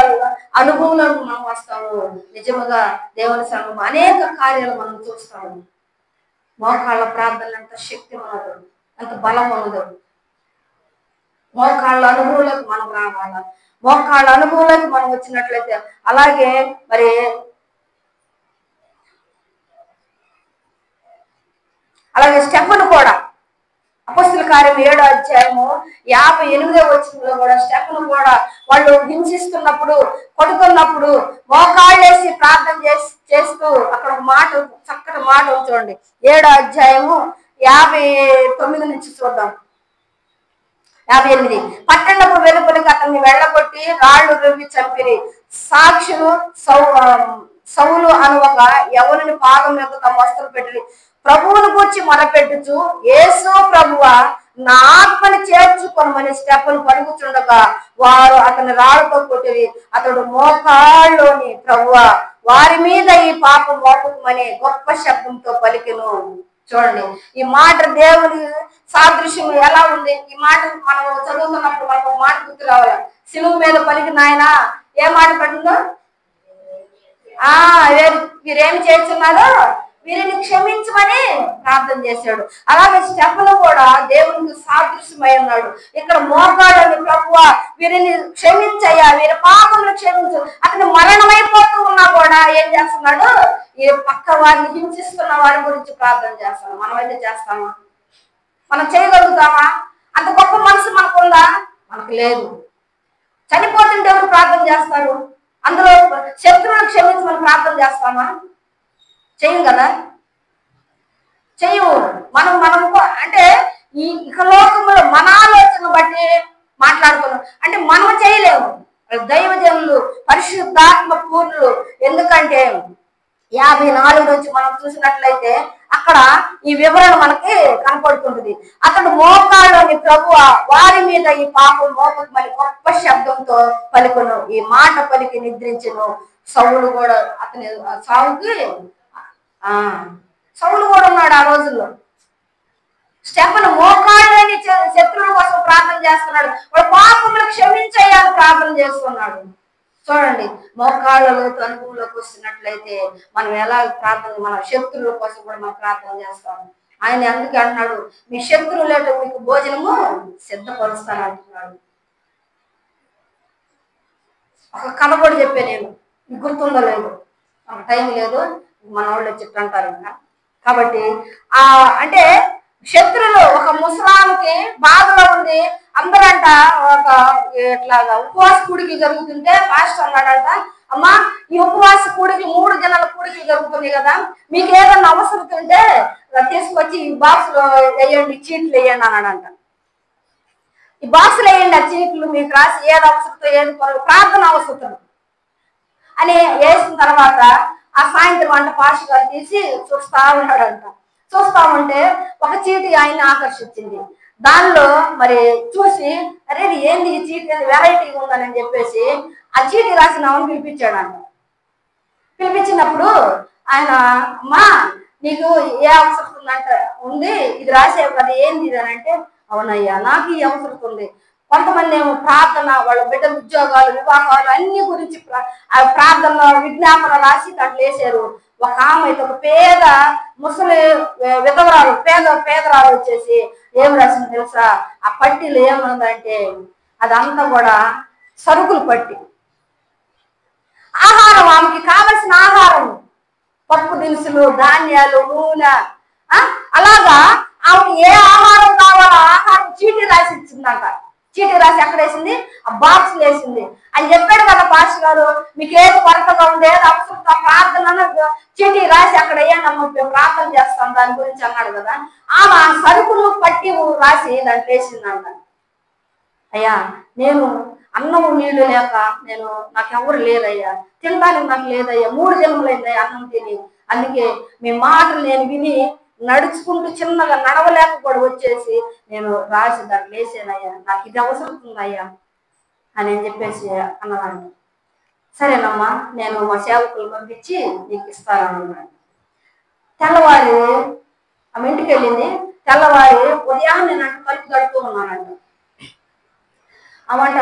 S1: అనుభవంలోకి మనం వస్తామో నిజముగా దేవుని సంఘం అనేక కార్యాలు మనం చూస్తాము. మోకాళ్ళ ప్రార్థనలు అంత శక్తి ఉన్నదు, అంత బలం ఉన్నదు. మోకాళ్ళ అనుభవంలోకి మనం రావాలా. మోకాళ్ళ అనుభవంలోకి మనం వచ్చినట్లయితే అలాగే మరి అలాగే స్టెఫను కూడా అపొస్తలుల కార్యం 7వ అధ్యాయము 58వ వచనంలో కూడా స్టెఫను కూడా వాళ్ళు హింసిస్తున్నప్పుడు, కొడుతున్నప్పుడు మోకాళ్ళేసి ప్రార్థన చేస్తూ అక్కడ ఒక మాట, చక్కటి మాట చూడండి. 7వ అధ్యాయము 59 నుంచి చూద్దాం. 58 పట్టణపు వెలుపలికి అతన్ని వెళ్ళగొట్టి రాళ్లు రువ్వి చంపిరి. సాక్షులు సౌలు అను ఒక యవనుని పాదం మీద తమ వస్త్రం పెట్టి ప్రభువును గూర్చి మొరపెట్టుచు, యేసు ప్రభువా నా ఆత్మని చేర్చుకొనమని స్టెఫను పలుకుచుండగా వారు అతని రాళ్లతో కొట్టిరి. అతడు మోకాళ్ళలోని ప్రభువా వారి మీద ఈ పాపం మోపమని గొప్ప శబ్దంతో పలికెను. చూడండి, ఈ మాట దేవుని సాదృశ్యం ఎలా ఉంది. ఈ మాట మనం చదువుతున్నప్పుడు మనకు మాట గుర్తు రావాలి. శిలువ మీద పలికిన ఆయన ఏ మాట పడిందో, వీరేమి చేస్తున్నారు, వీరిని క్షమించమని ప్రార్థన చేశాడు. అలాగే స్టెఫను కూడా దేవునికి సాదృశ్యమై ఉన్నాడు. ఇక్కడ మోకాళ్ళని ప్రభువా వీరిని క్షమించయ్యా, వీరి పాపములు క్షమించు. అతను మరణమైపోతూ ఉన్నా కూడా ఏం చేస్తున్నాడు, ఈ పక్క వారిని హింసిస్తున్న వారి గురించి ప్రార్థన చేస్తాను. మనమైతే చేస్తామా? మనం చేయగలుగుతామా? అంత గొప్ప మనసు మనకుందా? మనకు లేదు. చనిపోతుంటే ఎవరు ప్రార్థన చేస్తారు? అందులో శత్రువులను క్షమించమని ప్రార్థన చేస్తామా? చెయ్యం కదా, చెయ్యము. మనము అంటే ఈ ఇక లోకంలో మన ఆలోచన బట్టి మాట్లాడుకున్నాం అంటే మనం చేయలేము. దైవజనులు పరిశుద్ధాత్మ పూర్ణులు. ఎందుకంటే 54 నుంచి మనం చూసినట్లయితే అక్కడ ఈ వివరణ మనకి కనపడుతుంటుంది. అతడు మోకాళ్ళలోని ప్రభువ వారి మీద ఈ పాపం మోపమని గొప్ప శబ్దంతో పలుకును. ఈ మాట పలికి నిద్రించెను. సౌలు కూడా అతని సావుకి సౌలు కూడా ఉన్నాడు ఆ రోజుల్లో. స్టెఫను మోకాళ్ళని శత్రువుల కోసం ప్రార్థన చేస్తున్నాడు. వాడు పాపములు క్షమించయ్యాలని ప్రార్థన చేస్తున్నాడు. చూడండి, మోకాళ్ళలో అనుభవంలోకి వస్తున్నట్లయితే మనం ఎలా ప్రార్థన, మన శత్రువుల కోసం కూడా మనం ప్రార్థన చేస్తాము. ఆయన అందుకే అంటున్నాడు, మీ శత్రువులేట మీకు భోజనము సిద్ధపరుస్తాను అంటున్నాడు. ఒక కథ కూడా చెప్పే, నేను గుర్తుందో లేదు, మనకు టైం లేదు, మన వాళ్ళు చెప్తుంటారు ఇంకా. కాబట్టి అంటే శత్రులు ఒక ముసలాంకి బాధలో ఉంది. అందరంట ఒక ఇట్లాగా ఉపవాస కూడికి జరుగుతుంటే పాస్టర్ అన్నాడంట, అమ్మా ఈ ఉపవాస కూడికి 3 దినాల కూడికి జరుగుతుంది కదా, మీకు ఏదన్నా అవసరం ఉంటే తీసుకొచ్చి ఈ బాక్స్ లో వేయండి, చీట్లు వేయండి అన్నాడంట. ఈ బాక్స్ లో వేయండి, ఆ చీట్లు మీకు రాసి ఏది అవసరంతో ఏది ప్రార్థన అవసరం అని వేసిన తర్వాత ఆ సాయంత్రం వంట పాస్టర్ గారు తీసి చూస్తా ఉన్నాడంట. చూస్తా ఉంటే ఒక చీటి ఆయన ఆకర్షించింది. దానిలో మరి చూసి, అరే ఏంది ఈ చీటి వెరైటీగా ఉందని చెప్పేసి ఆ చీటి రాసిన ఆమెను పిలిపించాడంట. పిలిపించినప్పుడు ఆయన, అమ్మా నీకు ఏ అవసరం ఉందంట, ఉంది ఇది రాసేవు కదా, ఏంది ఇది అని అంటే, అవునయ్యా నాకు ఈ అవసరం ఉంది. కొంతమంది ఏమో ప్రార్థన, వాళ్ళ బిడ్డ ఉద్యోగాలు, వివాహాలు అన్ని గురించి ప్రార్థన విజ్ఞాపన రాసి దాంట్లో వేసారు. ఒక ఆమె అయితే ఒక పేద ముసలి విధవరాలు, పేదరాలు వచ్చేసి ఏం రాసింది తెలుసా? ఆ పట్టీలు ఏముందంటే అదంతా కూడా సరుకులు పట్టి, ఆహారం, ఆమెకి కావలసిన ఆహారం, పప్పు దినుసులు, ధాన్యాలు, నూనె, అలాగా ఆమెకి ఏ ఆహారం కావాలో ఆహారం చీటీ రాసి ఇచ్చిందంట. చీటీ రాసి ఎక్కడ వేసింది? ఆ బాక్స్ వేసింది. అని చెప్పాడు కదా పాస్టర్ గారు, మీకు ఏది కొరతగా ఉంది, ఏది అవసరం ప్రార్థన చీటీ రాసి అక్కడ వేయండి, ప్రార్థన చేస్తాం దాని గురించి అన్నాడు కదా. ఆమె సరుకులు పట్టి రాసి దాంట్లో వేసిందంట. అయ్యా నేను అన్నము నీళ్లు లేక నాకెవరు లేదయ్యా, తినడానికి నాకు లేదయ్యా, 3 జన్మలైందయ్యా అన్నం తిని, అందుకే మీ మాటలు నేను విని నడుచుకుంటూ చిన్నగా నడవలేక కూడా వచ్చేసి నేను రాసి దాంట్లో వేసానయ్యా, నాకు ఇది అవసరం ఉందయ్యా అని చెప్పేసి అన్నదాన్ని. సరేనమ్మా నేను మా సేవకులు పంపించి నీకు ఇస్తానన్నాను. తెల్లవారి ఆమె ఇంటికి వెళ్ళింది. తెల్లవారి ఉదయాన్నే నాకు తలుపు కడుతూ ఉన్నానంట. అమంట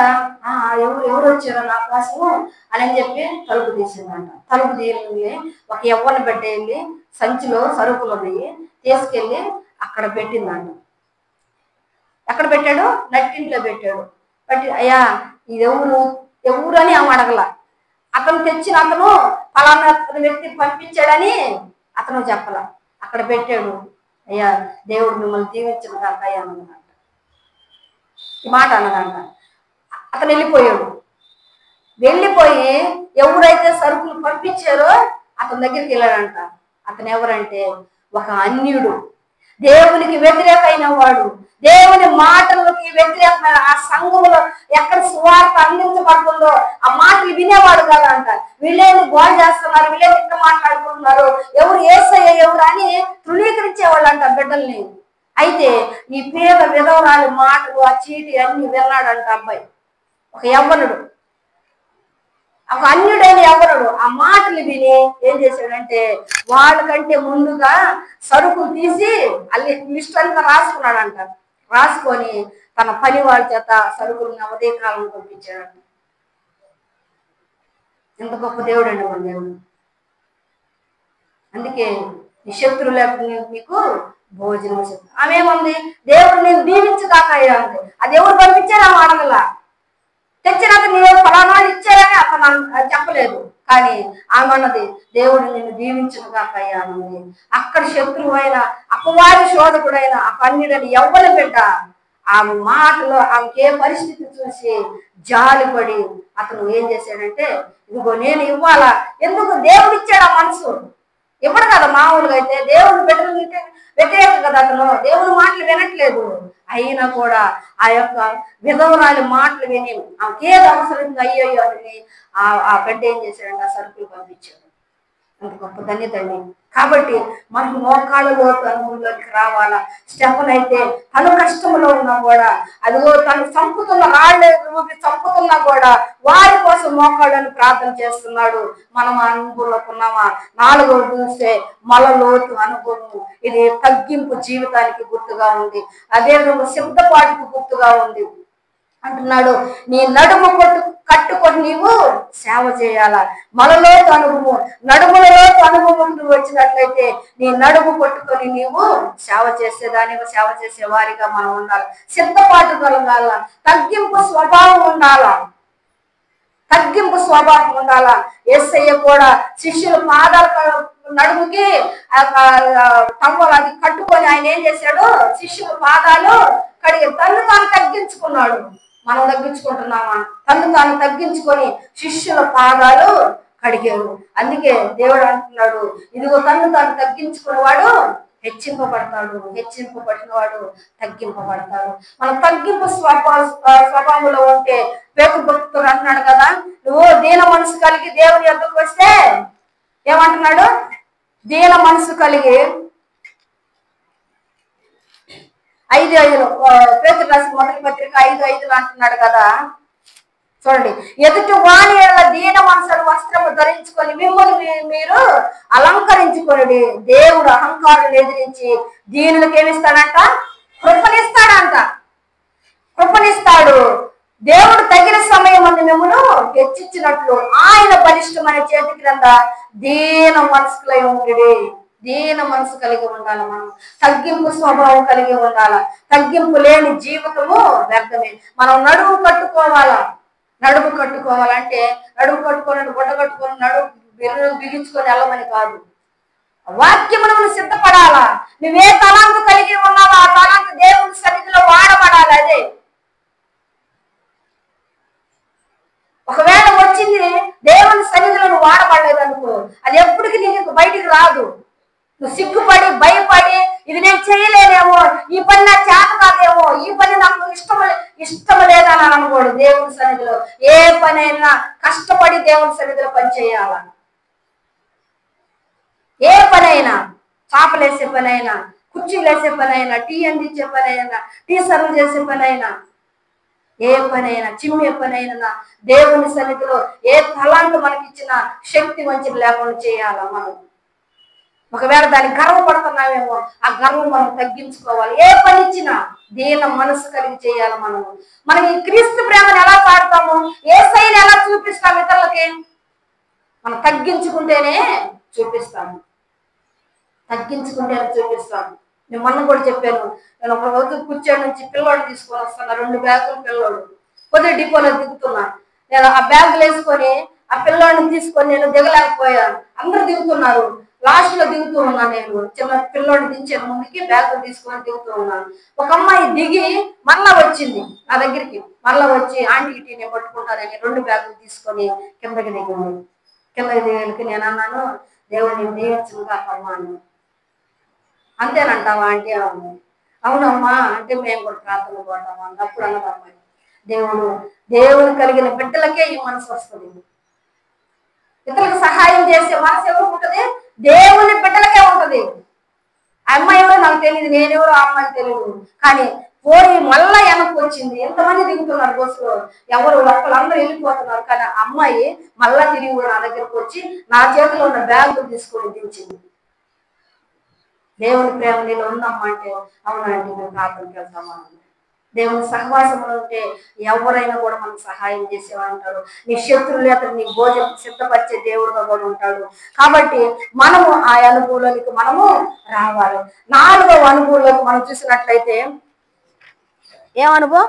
S1: ఎవరు వచ్చారో నా కోసము అని చెప్పి తలుపు తీసిందంట. తలుపు తీయండి ఒక యవ్వన బిడ్డ వెళ్ళి సంచిలో సరుకులు ఉన్నాయి తీసుకెళ్ళి అక్కడ పెట్టిందంట. ఎక్కడ పెట్టాడు? నట్టింట్లో పెట్టాడు. అయ్యా ఇది ఎవరు అని ఆమె అడగల. అతను తెచ్చిన అతను ఫలానా వ్యక్తి పంపించాడని అతను చెప్పల. అక్కడ పెట్టాడు. అయ్యా దేవుడు మిమ్మల్ని దీవించిన కాక అయ్యా అన్నదంట. ఈ మాట అన్నదంట. అతను వెళ్ళిపోయాడు. వెళ్ళిపోయి ఎవరైతే సరుకులు పంపించారో అతని దగ్గరికి వెళ్ళాడంట. అతను ఎవరంటే ఒక అన్యుడు, దేవునికి వ్యతిరేకమైన వాడు, దేవుని మాటలకి వ్యతిరేకమైన ఆ సంఘంలో ఎక్కడ సువార్త అందించబడుతుందో ఆ మాటలు వినేవాడు కాదంట. వీళ్ళేది గోల్ చేస్తున్నారు, వీళ్ళేది ఇంత మాట్లాడుకుంటున్నారు, ఎవరు యేసయ్య ఎవరు అని తృణీకరించేవాళ్ళు అంట బిడ్డల్ని. అయితే ఈ పేద విధవరాలి మాటలు ఆ చీటి అన్ని విన్నాడంట అబ్బాయి. ఒక యవ్వనుడు, ఒక అన్యుడైన యవ్వనుడు ఆ మాటలు విని ఏం చేశాడంటే వాళ్ళకంటే ముందుగా సరుకులు తీసి అల్లి లిస్ట్ అంతా రాసుకున్నాడంట. రాసుకొని తన పని వాళ్ళ చేత సరుకులను ఉదయకాలం పంపించాడంట. ఎంత గొప్ప దేవుడు అండి మన దేవుడు. అందుకే నీ శత్రువు లేకుండా నీకు భోజనం. ఆమె ఏమంది? దేవుడు నేను దీవించదాకయ్యా అంది. అది ఎవరు పంపించారు ఆమె అడగలా. తెచ్చినాక నేను ఫలానా ఇచ్చారని అతను చెప్పలేదు. కానీ ఆమె అన్నది దేవుడు నిన్ను దీవించను కాకయ్యా అన్నది. అక్కడ శత్రువు అయిన అపవాది శోధకుడైన ఆ కన్యుడని ఎవ్వరు బిడ్డ ఆమె మాటలో ఆమెకి ఏ పరిస్థితి చూసి జాలిపడి అతను ఏం చేశాడంటే ఇదిగో నేను ఇవ్వాలా. ఎందుకు? దేవుడు ఇచ్చాడు ఆ మనసు. ఇవ్వడు కదా మామూలుగా. అయితే దేవుడు బిడ్డలు వ్యతిరేక కదా అతను, దేవుని మాటలు వినట్లేదు. అయినా కూడా ఆ యొక్క విధవరాలి మాటలు విని ఆమెకేది అవసరం అయ్యో అని ఆ బిడ్డ ఏం చేశాడంటే ఆ సరుకులు పంపించాడు. అంత గొప్ప ధన్యతండి. కాబట్టి మనకు మోకాళ్ళలో అనుభవంలోకి రావాలా. స్టెఫన్ అయితే తను కష్టంలో ఉన్నా కూడా అదిగో తను చంపుతున్న రాళ్ళు చంపుతున్నా కూడా వారి కోసం మోకాళ్ళని ప్రార్థన చేస్తున్నాడు. మనం అనుభవంలోకి ఉన్నామా? 4వ చూస్తే మలలోతు అనుభవం. ఇది తగ్గింపు జీవితానికి గుర్తుగా ఉంది. అదేవిధంగా సిద్ధపాటుకు గుర్తుగా ఉంది. అంటున్నాడు నీ నడుము కట్టుకొని నీవు సేవ చేయాలా. మలలోతు అనుభవం, నడుములలోతు అనుభవం వచ్చినట్లయితే నీ నడుము కొట్టుకొని నీవు సేవ చేసేదానిగా సేవ చేసే వారిగా మనం ఉండాలి. సిద్ధపాటు కలగాల. తగ్గింపు స్వభావం ఉండాలా. తగ్గింపు స్వభావం ఉండాలా. యేసయ్య కూడా శిష్యుల పాదాల నడుముకి టవల్ అది కట్టుకొని ఆయన ఏం చేశాడు? శిష్యుల పాదాలు కడిగి తను తాను తగ్గించుకున్నాడు. మనం తగ్గించుకుంటున్నామా? తను తాను తగ్గించుకొని శిష్యుల పాదాలు కడిగాడు. అందుకే దేవుడు అంటున్నాడు ఇదిగో తను తాను తగ్గించుకునేవాడు హెచ్చింపబడతాడు, హెచ్చింపబడిన వాడు తగ్గింపబడతాడు. మనం తగ్గింపు స్వభావంలో ఉంటే పేతురు భక్తుడు అంటున్నాడు కదా, నువ్వు దీన మనసు కలిగి దేవుని యొద్దకు వస్తే ఏమంటున్నాడు? దీన మనసు కలిగి 5:5 పేతురు రాసిన మొదటి పత్రిక 5:5 అంటున్నాడు కదా. చూడండి, ఎదుటి వాణి దీన మనసులు వస్త్రము ధరించుకొని మిమ్మల్ని మీరు అలంకరించుకొని దేవుడు అహంకారం ఎదిరించి దీనులకు ఏమిస్తాడంట? కృపనిస్తాడంట. కృపనిస్తాడు. దేవుడు తగిన సమయం అని మిమ్మల్ని హెచ్చించినట్లు ఆయన బలిష్టమైన చేతి క్రింద దీన మనసులై ఉండి. దీన మనసు కలిగి ఉండాలి. మనం తగ్గింపు స్వభావం కలిగి ఉండాలి. తగ్గింపు లేని జీవితము వ్యర్థమే. మనం నడుము కట్టుకోవాలా. నడుము కట్టుకోవాలంటే నడుము కట్టుకొని గుడ్డ కట్టుకొని నడుము బిగించుకొని వెళ్ళమని కాదు. వాక్యమును సిద్ధపడాలా. నువ్వే తలాంతు కలిగి ఉన్నావో ఆ తలాంతు దేవుని సన్నిధిలో వాడబడాలి. అదే ఒకవేళ వచ్చింది దేవుని సన్నిధిలో నువ్వు వాడబడలేదు అనుకో, అది ఎప్పటికీ నీకు బయటికి రాదు. నువ్వు సిగ్గుపడి భయపడి ఇది నేను చేయలేనేమో, ఈ పని నాకు చేత కాదేమో, ఈ పని నాకు ఇష్టం లేదని అనకూడదు. దేవుని సన్నిధిలో ఏ పనైనా కష్టపడి దేవుని సన్నిధిలో పని చేయాల. ఏ పనైనా చాపలు వేసే పని అయినా, కుర్చీలు వేసే పని అయినా, టీ అందించే పని అయినా, టీ సర్వ్ చేసే పని అయినా, ఏ పని అయినా, చిమ్మే పని అయినా దేవుని సన్నిధిలో ఏ తలాంటు మనకి ఇచ్చిన శక్తి వంచన లేకుండా చేయాలా మనం. ఒకవేళ దానికి గర్వపడుతున్నామేమో, ఆ గర్వం మనం తగ్గించుకోవాలి. ఏ పని ఇచ్చినా దీన మనసు కలిగి చేయాలి మనము. మనం ఈ క్రీస్తు ప్రేమను ఎలా పాడతాము, ఏ సైని ఎలా చూపిస్తాము ఇతరులకి? మనం తగ్గించుకుంటేనే చూపిస్తాము, తగ్గించుకుంటేనే చూపిస్తాము. నేను మొన్న కూడా చెప్పాను, నేను ఒక రోజు కూర్చొని నుంచి పిల్లోడు తీసుకొని వస్తున్నా, 2 బ్యాగులు పిల్లోడు. కొద్దిగా డిపోలో దిగుతున్నా, నేను ఆ బ్యాగులు వేసుకొని ఆ పిల్లోడిని తీసుకొని నేను దిగలేకపోయాను. అందరూ దిగుతున్నారు, లాస్ట్ లో దిగుతూ ఉన్నాను. నేను చిన్న పిల్లోడిని దించే ముందుకి బ్యాగులు తీసుకొని దిగుతూ ఉన్నాను. ఒక అమ్మాయి దిగి మళ్ళా వచ్చింది నా దగ్గరికి, మళ్ళా వచ్చి ఆంటీ ఇటీ నేను పట్టుకుంటానని 2 బ్యాగులు తీసుకొని కిందకి దిగింది. కిందకి దిగలికి నేను అన్నాను, దేవుడు నేను దీవించను కాకమ్మా అన్నాను. అంతేనంటావా ఆంటీ అన్నాను. అవునమ్మా, అంటే మేము కూడా ప్రార్థన పోతామా అన్న. అప్పుడు అన్నది అమ్మాయి, దేవుడు కలిగిన బిడ్డలకే ఈ మనసు వస్తుంది. ఇతరులకు సహాయం చేసే మనసు ఎవరికి ఉంటుంది? దేవుని బిడ్డలకే ఉంటుంది. ఆ అమ్మాయి ఎవరో నాకు తెలియదు, నేనెవరో ఆ అమ్మాయి తెలియదు. కానీ పోయి మళ్ళా వెనక్కి వచ్చింది. ఎంతమంది దిగుతున్నారు బస్సులో, ఎవరు ఒక్కళ్ళందరూ వెళ్ళిపోతున్నారు. కానీ ఆ అమ్మాయి మళ్ళా తిరిగి నా దగ్గరకు వచ్చి నా చేతిలో ఉన్న బ్యాగులు తీసుకొని దించింది. దేవుని ప్రేమ నీలో ఉందమ్మా అంటే, అవునంటే మేము ప్రార్థనకి వెళ్తామా. దేవుని సహవాసంలో ఉంటే ఎవరైనా కూడా మనకు సహాయం చేసేవాడు ఉంటాడు. నీ శత్రువులు అతను నీ భోజనం సిద్ధపరిచే దేవుడుగా కూడా ఉంటాడు. కాబట్టి మనము ఆ అనుభవంలోకి మనము రావాలి. 4వ అనుభవంలోకి మనం చూసినట్లయితే ఏమనుభవం?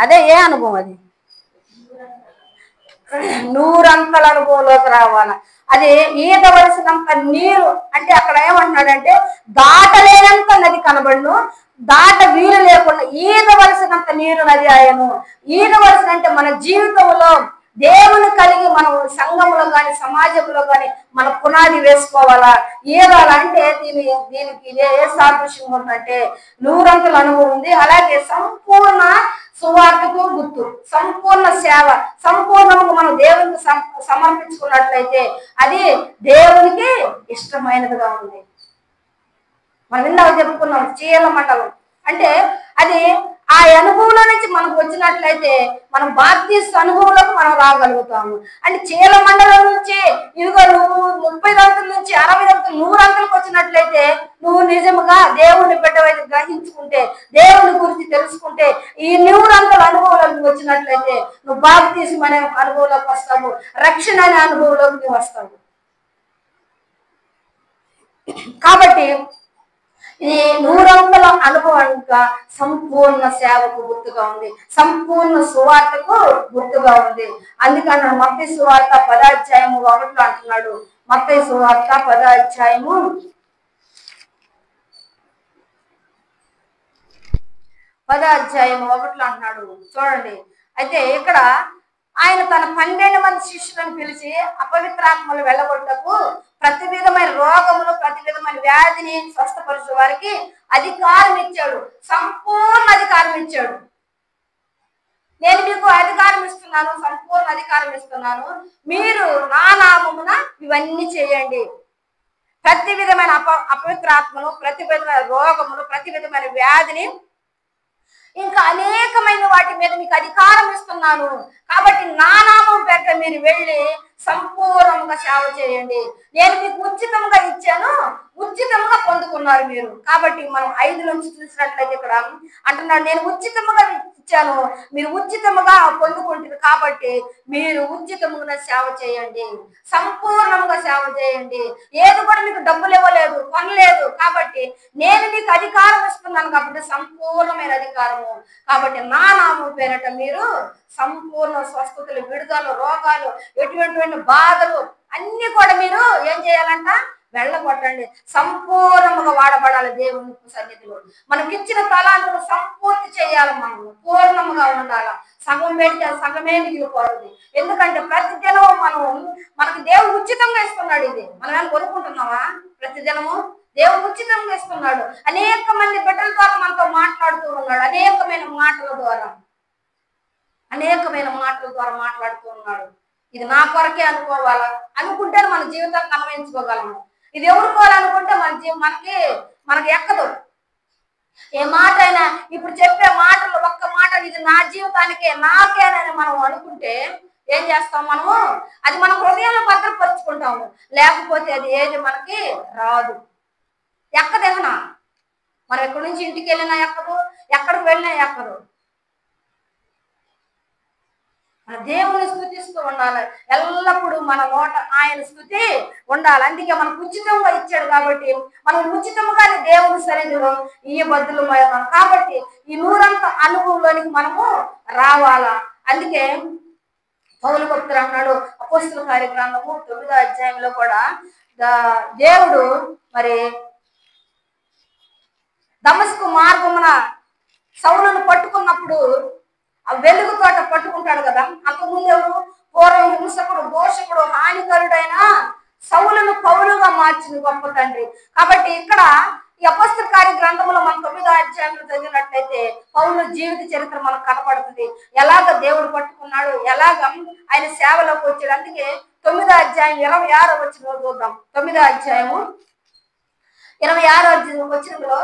S1: అదే ఏ అనుభవం? అది 100 అంతల అనుభవంలోకి రావాలా. అది ఈదవలసినంత నీరు అంటే అక్కడ ఏమంటున్నాడంటే దాటలేనంత నది కనబడును, దాట వీలు లేకుండా ఈదవలసినంత నీరు నది ఆయను. ఈదవలసిన అంటే మన జీవితంలో దేవుని కలిగి మనం సంఘంలో కానీ సమాజంలో కానీ మన పునాది వేసుకోవాలా. ఈదాలంటే దీనికి ఏ సాదృశ్యం ఉందంటే 100 అంతల అనుభవం ఉంది. అలాగే సంపూర్ణ సువార్తకు గుర్తు, సంపూర్ణ సేవ, సంపూర్ణంగా మనం దేవునికి సమర్పించుకున్నట్లయితే అది దేవునికి ఇష్టమైనదిగా ఉంది. మనం ఇందాక చెప్పుకున్నాం చీల మండలం అంటే అది ఆ అనుభవంలో నుంచి మనకు వచ్చినట్లయితే మనం బాప్తీసు అనుభవంలోకి మనం రాగలుగుతాము. అంటే చీల మండలం నుంచి ఇదిగో నువ్వు 30 అంతుల నుంచి 60 అంతులు 100 అంతులకు వచ్చినట్లయితే నువ్వు నిజముగా దేవుని బిడ్డవైతే గ్రహించుకుంటే, దేవుని గురించి తెలుసుకుంటే, ఈ 100 అంతుల అనుభవంలోకి వచ్చినట్లయితే నువ్వు బాప్తీసు అనే అనుభవంలోకి వస్తావు, రక్షణ అనే అనుభవంలోకి నువ్వు వస్తావు. కాబట్టి ఈ 100 అంతుల అనుభవంగా సంపూర్ణ సేవకు గుర్తుగా ఉంది, సంపూర్ణ సువార్తకు గుర్తుగా ఉంది. అందుకని మత్తయి సువార్త 10వ అధ్యాయము 1లో అంటున్నాడు. మత్తయి సువార్త 10వ అధ్యాయము 1లో అంటున్నాడు. చూడండి, అయితే ఇక్కడ ఆయన తన 12 మంది శిష్యులను పిలిచి అపవిత్రాత్మలు వెళ్ళగొట్టకు, ప్రతి విధమైన రోగములు, ప్రతి విధమైన వ్యాధిని స్వస్థపరిచే వారికి అధికారం ఇచ్చాడు, సంపూర్ణ అధికారం ఇచ్చాడు. నేను మీకు అధికారం ఇస్తున్నాను, సంపూర్ణ అధికారం ఇస్తున్నాను, మీరు నా నామమున ఇవన్నీ చేయండి. ప్రతి విధమైన అపవిత్రాత్మలు, ప్రతి విధమైన రోగములు, ప్రతి విధమైన వ్యాధిని, ఇంకా అనేకమైన వాటి మీద మీకు అధికారం ఇస్తున్నాను. కాబట్టి నా నామం పేరిట మీరు వెళ్ళి సంపూర్ణంగా సేవ చేయండి. నేను మీకు ఉచితంగా ఇచ్చాను, ఉచితంగా పొందుకున్నారు మీరు. కాబట్టి మనం 5 నుంచి చూసినట్లయితే ఇక్కడ అంటున్నాడు, నేను ఉచితంగా ఇచ్చాను, మీరు ఉచితంగా పొందుకుంటారు. కాబట్టి మీరు ఉచితంగా సేవ చేయండి, సంపూర్ణంగా సేవ చేయండి. ఏది కూడా మీకు డబ్బులు ఇవ్వలేదు, కొనలేదు. కాబట్టి నేను మీకు అధికారం ఇస్తున్నాను, కాబట్టి సంపూర్ణమైన అధికారము. కాబట్టి నా నామం పేరట మీరు సంపూర్ణ స్వస్థతలు, విడుదల, రోగాలు, ఎటువంటి బాధలు అన్ని కూడా మీరు ఏం చేయాలంట? వెళ్ళగొట్టండి. సంపూర్ణముగా వాడబడాలి దేవుని సన్నిధిలో. మనకిచ్చిన తలాంతులు సంపూర్తి చేయాలి, మనం పూర్ణముగా ఉండాలి. సగం పెడితే సగమే మిగిలిపోతుంది. ఎందుకంటే ప్రతి దినము మనకు దేవుడు ఉచితంగా ఇస్తున్నాడు. ఇది మనం ఏమైనా కొనుక్కుంటున్నావా? ప్రతి దినము దేవుడు ఉచితంగా ఇస్తున్నాడు. అనేక మంది బిడ్డల ద్వారా మనతో మాట్లాడుతూ ఉన్నాడు, అనేకమైన మాటల ద్వారా మాట్లాడుతూ ఉన్నాడు. ఇది నా కొరకే అనుకోవాలా, అనుకుంటే మన జీవితాన్ని అన్వయించుకోగలము. ఇది ఎవరుకోవాలనుకుంటే మనకి ఎక్కదు. ఏ మాట అయినా ఇప్పుడు చెప్పే మాటలు ఒక్క మాట ఇది నా జీవితానికే నాకేనని మనం అనుకుంటే ఏం చేస్తాం మనము, అది మనం హృదయంలో భద్రపరుచుకుంటాము. లేకపోతే అది ఏది మనకి రాదు, ఎక్కదేమన్నా. మనం ఎక్కడి నుంచి ఇంటికి వెళ్ళినా ఎక్కదు, ఎక్కడికి వెళ్ళినా ఎక్కదు. మన దేవుని స్తుతిస్తూ ఉండాలి ఎల్లప్పుడూ, మన నోట ఆయన స్తుతి ఉండాలి. అందుకే మనకు ఉచితంగా ఇచ్చాడు కాబట్టి మనం ఉచితంగానే దేవుని సన్నిధిలో ఈ బద్దులు కాబట్టి ఈ నూరంత అనుభవంలోనికి మనము రావాలా. అందుకే పౌలు భక్తుడు అన్నాడు అపోస్తల కార్యగ్రంథము 9వ అధ్యాయంలో కూడా దేవుడు మరి దమస్కు మార్గమున సౌలును పట్టుకున్నప్పుడు ఆ వెలుగు తోట పట్టుకుంటాడు కదా, అంతకుముందు ఎవరు పూర్వం హింసకుడు దోషకుడు హానికరుడైన సౌలును పౌలుగా మార్చిన గొప్ప తండ్రి. కాబట్టి ఇక్కడ ఈ అపోస్తల కార్య గ్రంథంలో మనం 9వ అధ్యాయంలో చదివినట్లయితే పౌలు జీవిత చరిత్ర మనకు కనపడుతుంది. ఎలాగ దేవుడు పట్టుకున్నాడు, ఎలాగ ఆయన సేవలోకి వచ్చాడు. అందుకే 9వ అధ్యాయం 26వ వచనం చూద్దాం. 9వ అధ్యాయము 26వ వచనంలో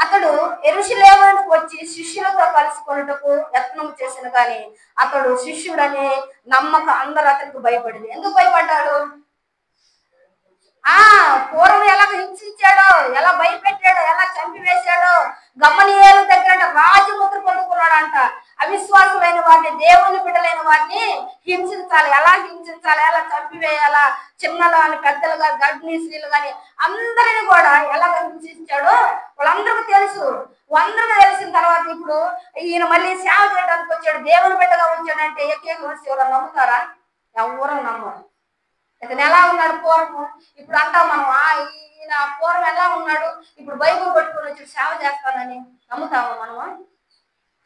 S1: అతడు యెరూషలేమునకు వచ్చి శిష్యులతో కలుసుకొనుటకు యత్నం చేసిన కానీ అతడు శిష్యుడనే నమ్మక అందరూ అతనికి భయపడింది. ఎందుకు భయపడ్డాడు? పూర్వం ఎలా హింసించాడో, ఎలా భయపెట్టాడో, ఎలా చంపివేశాడో, గమనీయుల దగ్గర రాజముద్ర పొందుకున్నాడంట. అవిశ్వాసులైన వారిని, దేవుని బిడ్డలైన వారిని హింసించాలి, ఎలా హింసించాలి, ఎలా చంపివేయాలా, చిన్నలు కానీ పెద్దలు కానీ గర్భిణీ స్త్రీలు కానీ అందరిని కూడా ఎలా హింసించాడో వాళ్ళందరికీ తెలుసు. అందరికీ తెలిసిన తర్వాత ఇప్పుడు ఈయన మళ్ళీ సేవ చేయడానికి వచ్చాడు, దేవుని బిడ్డగా వచ్చాడంటే ఏకైక ఎవరు నమ్ముతారా? ఎవరు నమ్మరు. ఇతను ఎలా ఉన్నాడు పూర్వం, ఇప్పుడు అంటాం మనం ఈయన పూర్వం ఎలా ఉన్నాడు, ఇప్పుడు బైబుల్ పట్టుకొని వచ్చి సేవ చేస్తానని నమ్ముతాము మనము?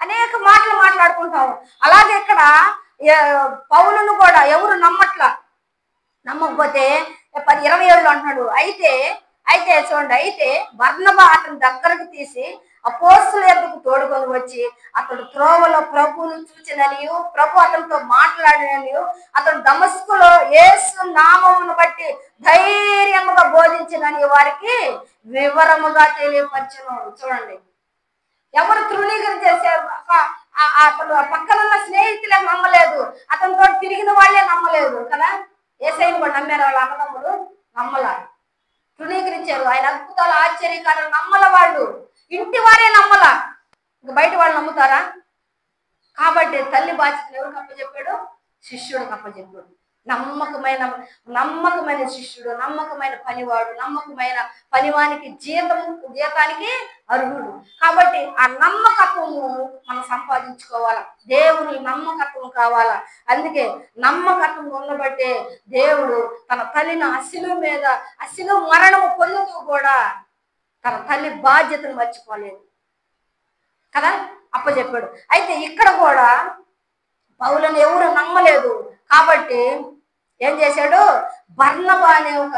S1: అనేక మాటలు మాట్లాడుకుంటాము. అలాగే ఇక్కడ పౌలును కూడా ఎవరు నమ్మకపోతే 27లో అంటున్నాడు, అయితే చూడండి, అయితే బర్నబా అతని దగ్గరకు తీసి అపోస్తలుల యొద్దకు తోడుకొని వచ్చి అతడు త్రోవలో ప్రభువును చూచిననియు ప్రభు అతనితో మాట్లాడిననియు అతడు దమస్కులో యేసు నామమును బట్టి ధైర్యముగా బోధించినని వారికి వివరముగా తెలియపరచును. చూడండి, ఎవరు తృణీకరణ చేశారు? అతడు పక్కనున్న స్నేహితులే నమ్మలేదు, అతనితో తిరిగిన వాళ్ళే నమ్మలేదు కదా. యేసయ్యను కూడా నమ్మారు వాళ్ళ అన్నదమ్ములు, నమ్మలా, తృణీకరించారు. ఆయన అద్భుతాలు ఆశ్చర్యకారులు నమ్మల, వాళ్ళు ఇంటి వారే నమ్మలా, ఇంక బయట వాళ్ళు నమ్ముతారా? కాబట్టి తల్లి బాధ్యతను ఎవరికి అప్పచెప్పాడు? శిష్యుడికి అప్పచెప్పాడు. నమ్మకమైన శిష్యుడు, నమ్మకమైన పనివాడు, నమ్మకమైన పనివానికి జీతానికి అర్హుడు. కాబట్టి ఆ నమ్మకత్వము మనం సంపాదించుకోవాలా, దేవుని నమ్మకత్వం కావాలా. అందుకే నమ్మకత్వం ఉండబట్టే దేవుడు తన తల్లిని అసిలు మరణము పొందుతూ కూడా తన తల్లి బాధ్యతను మర్చిపోలేదు కదా, అప్పచెప్పాడు. అయితే ఇక్కడ కూడా పౌలను ఎవరు నమ్మలేదు కాబట్టి ఏం చేశాడు? బర్నబా అనే ఒక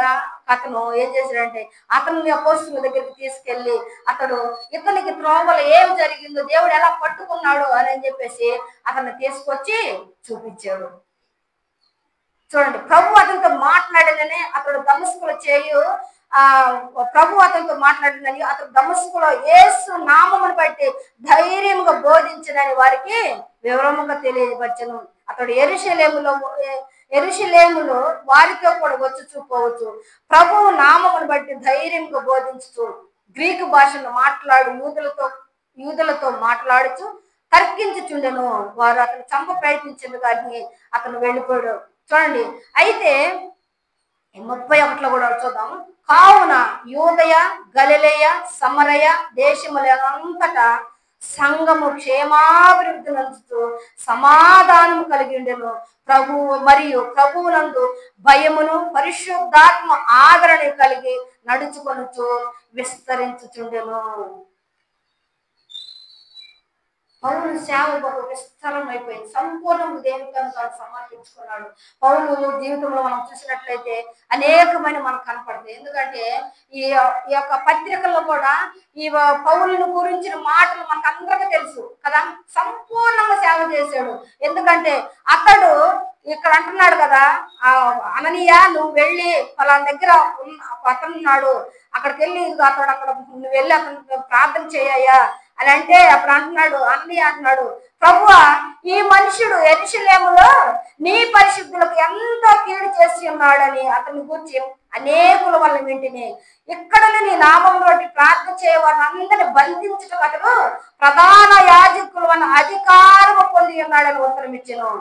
S1: అతను ఏం చేశాడంటే అతన్ని అపోస్తలుల దగ్గరికి తీసుకెళ్ళి అతడు ఇతనికి త్రోవలో ఏం జరిగిందో, దేవుడు ఎలా పట్టుకున్నాడు అని చెప్పేసి అతన్ని తీసుకొచ్చి చూపించాడు. చూడండి, ప్రభు అతనితో మాట్లాడినని అతడు దమస్కులో ప్రభు అతనితో మాట్లాడినని అతడు దమస్కులో యేసు నామమును బట్టి ధైర్యముగా బోధించనని వారికి వివరముగా తెలియపరచను. అతడు యెరూషలేములో వారితో కూడా వచ్చి చూపవచ్చు. ప్రభువు నామమును బట్టి ధైర్యంగా బోధించుతూ గ్రీకు భాషను యూదులతో మాట్లాడుచు తర్కించుచుండెను. వారు అతను చంప ప్రయత్నించింది కానీ అతను వెళ్ళిపోయాడు. చూడండి, అయితే 31లో కూడా చూద్దాము. కావున యూదయ, గలిలయ, సమరయ దేశములంతటా సంఘము క్షేమాభివృద్ధి నందుతూ సమాధానము కలిగి ఉండెను. ప్రభువునందు భయమును పరిశుద్ధాత్మ ఆదరణ కలిగి నడుచుకొనుచు విస్తరించుచుండెను. పౌలు సేవ బహు విస్తరం అయిపోయింది. సంపూర్ణంగా దేవునికి తాను సమర్పించుకున్నాడు. పౌలు జీవితంలో మనం చూసినట్లయితే అనేకమైన మనకు కనపడతాయి. ఎందుకంటే ఈ ఈ యొక్క పత్రికల్లో కూడా ఈ పౌలుని గురించిన మాటలు మనకు అందరికీ తెలుసు కదా. సంపూర్ణంగా సేవ చేశాడు. ఎందుకంటే అతడు ఇక్కడ అంటున్నాడు కదా, ఆ అననీయ నువ్వు వెళ్ళి ఫలానా దగ్గర అతను ఉన్నాడు, అక్కడికి వెళ్ళి అతడు అక్కడ నువ్వు వెళ్ళి అతను ప్రార్థన చేయ్యా అని అంటే, అప్పుడు అంటున్నాడు అన్నయ్య అంటున్నాడు, ప్రభువా ఈ మనుషుడు యెరూషలేములో నీ పరిశుద్ధులకు ఎంతో కీడు చేసి ఉన్నాడని అతని గురించి అనేకుల వల్ల వింటిని. ఇక్కడ నీ నామంలో ప్రార్థన చేయవారిని అందరిని బంధించడం అతడు ప్రధాన యాజకులు అన్న అధికారము పొంది ఉన్నాడని ఉత్తరం ఇచ్చాను.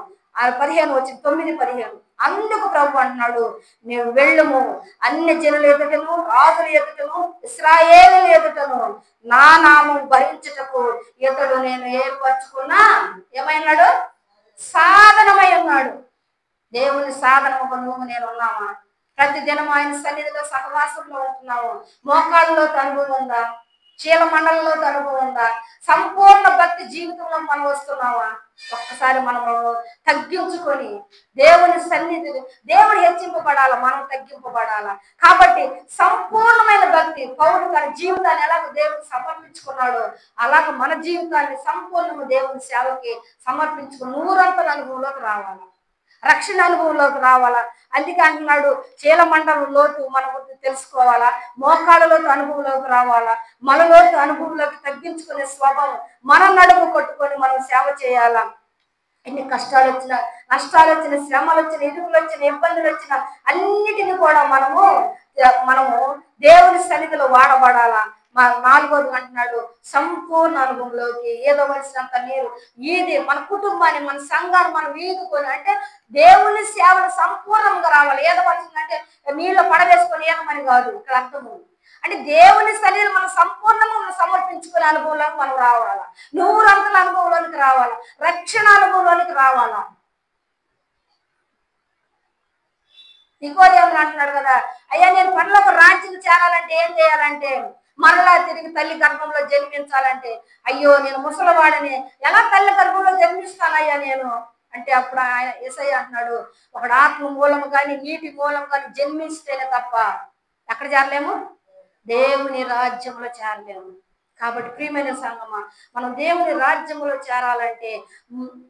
S1: 15 వచ్చి 9:15. అందుకు ప్రభు అంటున్నాడు, నీవు వెళ్ళుము, అన్ని జనుల ఎదుటను రాజుల ఎదుటను ఇశ్రాయేలుల ఎదుటను నా నామం భరించుటకు ఇతడు నేను ఏర్పరచుకున్నా ఏమైనాడు సాధనమై ఉన్నాడు. దేవుని సాధనము నువ్వు నేను ఉన్నామా? ప్రతి దినం ఆయన సన్నిధిలో సహవాసంలో ఉంటున్నాము. మోకాళ్ళలో అనుభవం ఉందా? చీల మండలంలో అనుభవం ఉందా? సంపూర్ణ భక్తి జీవితంలో మనం వస్తున్నావా? ఒక్కసారి మనము తగ్గించుకొని దేవుని సన్నిధి, దేవుడు హెచ్చింపబడాలా, మనం తగ్గింపబడాలా. కాబట్టి సంపూర్ణమైన భక్తి పౌలు తన జీవితాన్ని ఎలాగ దేవుడికి సమర్పించుకున్నాడో అలాగ మన జీవితాన్ని సంపూర్ణంగా దేవుని సేవకి సమర్పించుకుని 100 అనుభవంలోకి రావాలా, రక్షణ అనుభవంలోకి రావాలా. అందుకే అంటున్నాడు చీల మండలం లోతు మనం తెలుసుకోవాలా, మోకాళ్ళ లోతు అనుభవంలోకి రావాలా, మనలోతు అనుభవంలోకి తగ్గించుకునే స్వభావం, మన నడుము కొట్టుకొని మనం సేవ చేయాలా. ఎన్ని కష్టాలు వచ్చినా, నష్టాలు వచ్చిన, శ్రమలు వచ్చిన, ఇరుకులు వచ్చిన, ఇబ్బందులు వచ్చిన అన్నిటిని కూడా మనము దేవుని సన్నిధిలో వాడబడాలా. 4వది అంటున్నాడు సంపూర్ణ అనుభవంలోకి ఏదో వలసినంత నీరు ఈది మన కుటుంబాన్ని, మన సంఘాన్ని మనం ఈదుకొని, అంటే దేవుని సేవలు సంపూర్ణంగా రావాలి. ఏదో వలసిందంటే నీళ్ళు పడవేసుకొని ఏదమని కాదు ఇక్కడ అర్థము. అంటే దేవుని సన్నిధిని మనం సంపూర్ణంగా మనం సమర్పించుకునే అనుభవంలోకి మనం రావాలా, 100 అనుభవంలోనికి రావాలా, రక్షణ అనుభవంలోనికి రావాలా. ఇంకోటి ఏమని అంటున్నాడు కదా, అయ్యా నేను పరలోక రాజ్యం చేరాలంటే ఏం చేయాలంటే, మరలా తిరిగి తల్లి గర్భంలో జన్మించాలంటే, అయ్యో నేను ముసలివాడని ఎలా తల్లి గర్భంలో జన్మిస్తానయ్యా నేను అంటే, అప్పుడు ఆయన యేసయ్య అంటున్నాడు, ఒకడు ఆత్మ మూలము కానీ నీటి మూలము కానీ జన్మిస్తేనే తప్ప ఎక్కడ చేరలేము, దేవుని రాజ్యంలో చేరలేము. కాబట్టి ప్రియమైన సంగమా, మనం దేవుని రాజ్యంలో చేరాలంటే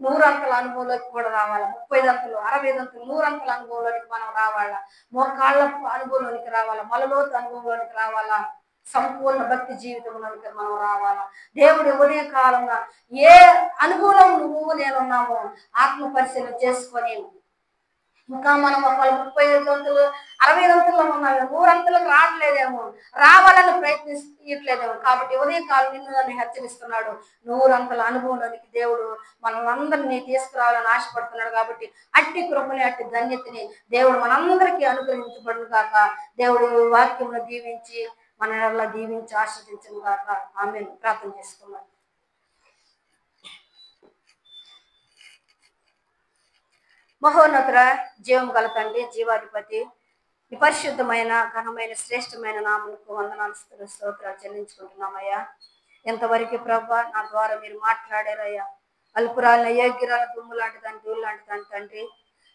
S1: 100 అనుభవంలోకి కూడా రావాలా, 30 60 100 అనుభవంలోనికి మనం రావాలా, మోకాళ్ళ అనుభవంలోనికి రావాలా, మలలోతు అనుభవంలోనికి రావాలా, సంపూర్ణ భక్తి జీవితంలోనికి మనం రావాలా. దేవుడి ఉదయ కాలంలో ఏ అనుభవం నువ్వు నేనున్నామో ఆత్మ పరిశీలన చేసుకొని, ఇంకా మనం ఒక 35 60 ఉన్నాము, 100 రావట్లేదేమో, రావాలని ప్రయత్నించట్లేదేమో. కాబట్టి ఉదయకాలం నిన్ను నన్ను హెచ్చరిస్తున్నాడు, 100 అనుభవంలోనికి దేవుడు మనందరినీ తీసుకురావాలని ఆశపడుతున్నాడు. కాబట్టి అట్టి కృపని, అట్టి ధన్యతని దేవుడు మనందరికీ అనుగ్రహించబడును కాక. దేవుడు వాక్యమును దీవించి మనల్ని దీవించి ఆశీర్వదించును కాక. ఆమేన్. ప్రార్థన చేసుకున్నాం. మహోన్నతుర జీవం గల తండ్రి, జీవాధిపతి, ఈ పరిశుద్ధమైన ఘనమైన శ్రేష్టమైన నామమునకు వందనాలు స్తోత్రాలు చెల్లించుకుంటున్నామయ్యా. ఎంతవరకు ప్రభా నా ద్వారా మీరు మాట్లాడారయ్యా. అల్పురాలిన యోగ్యురాల దుమ్ము లాంటి దాని దూలు లాంటి దాని తండ్రి,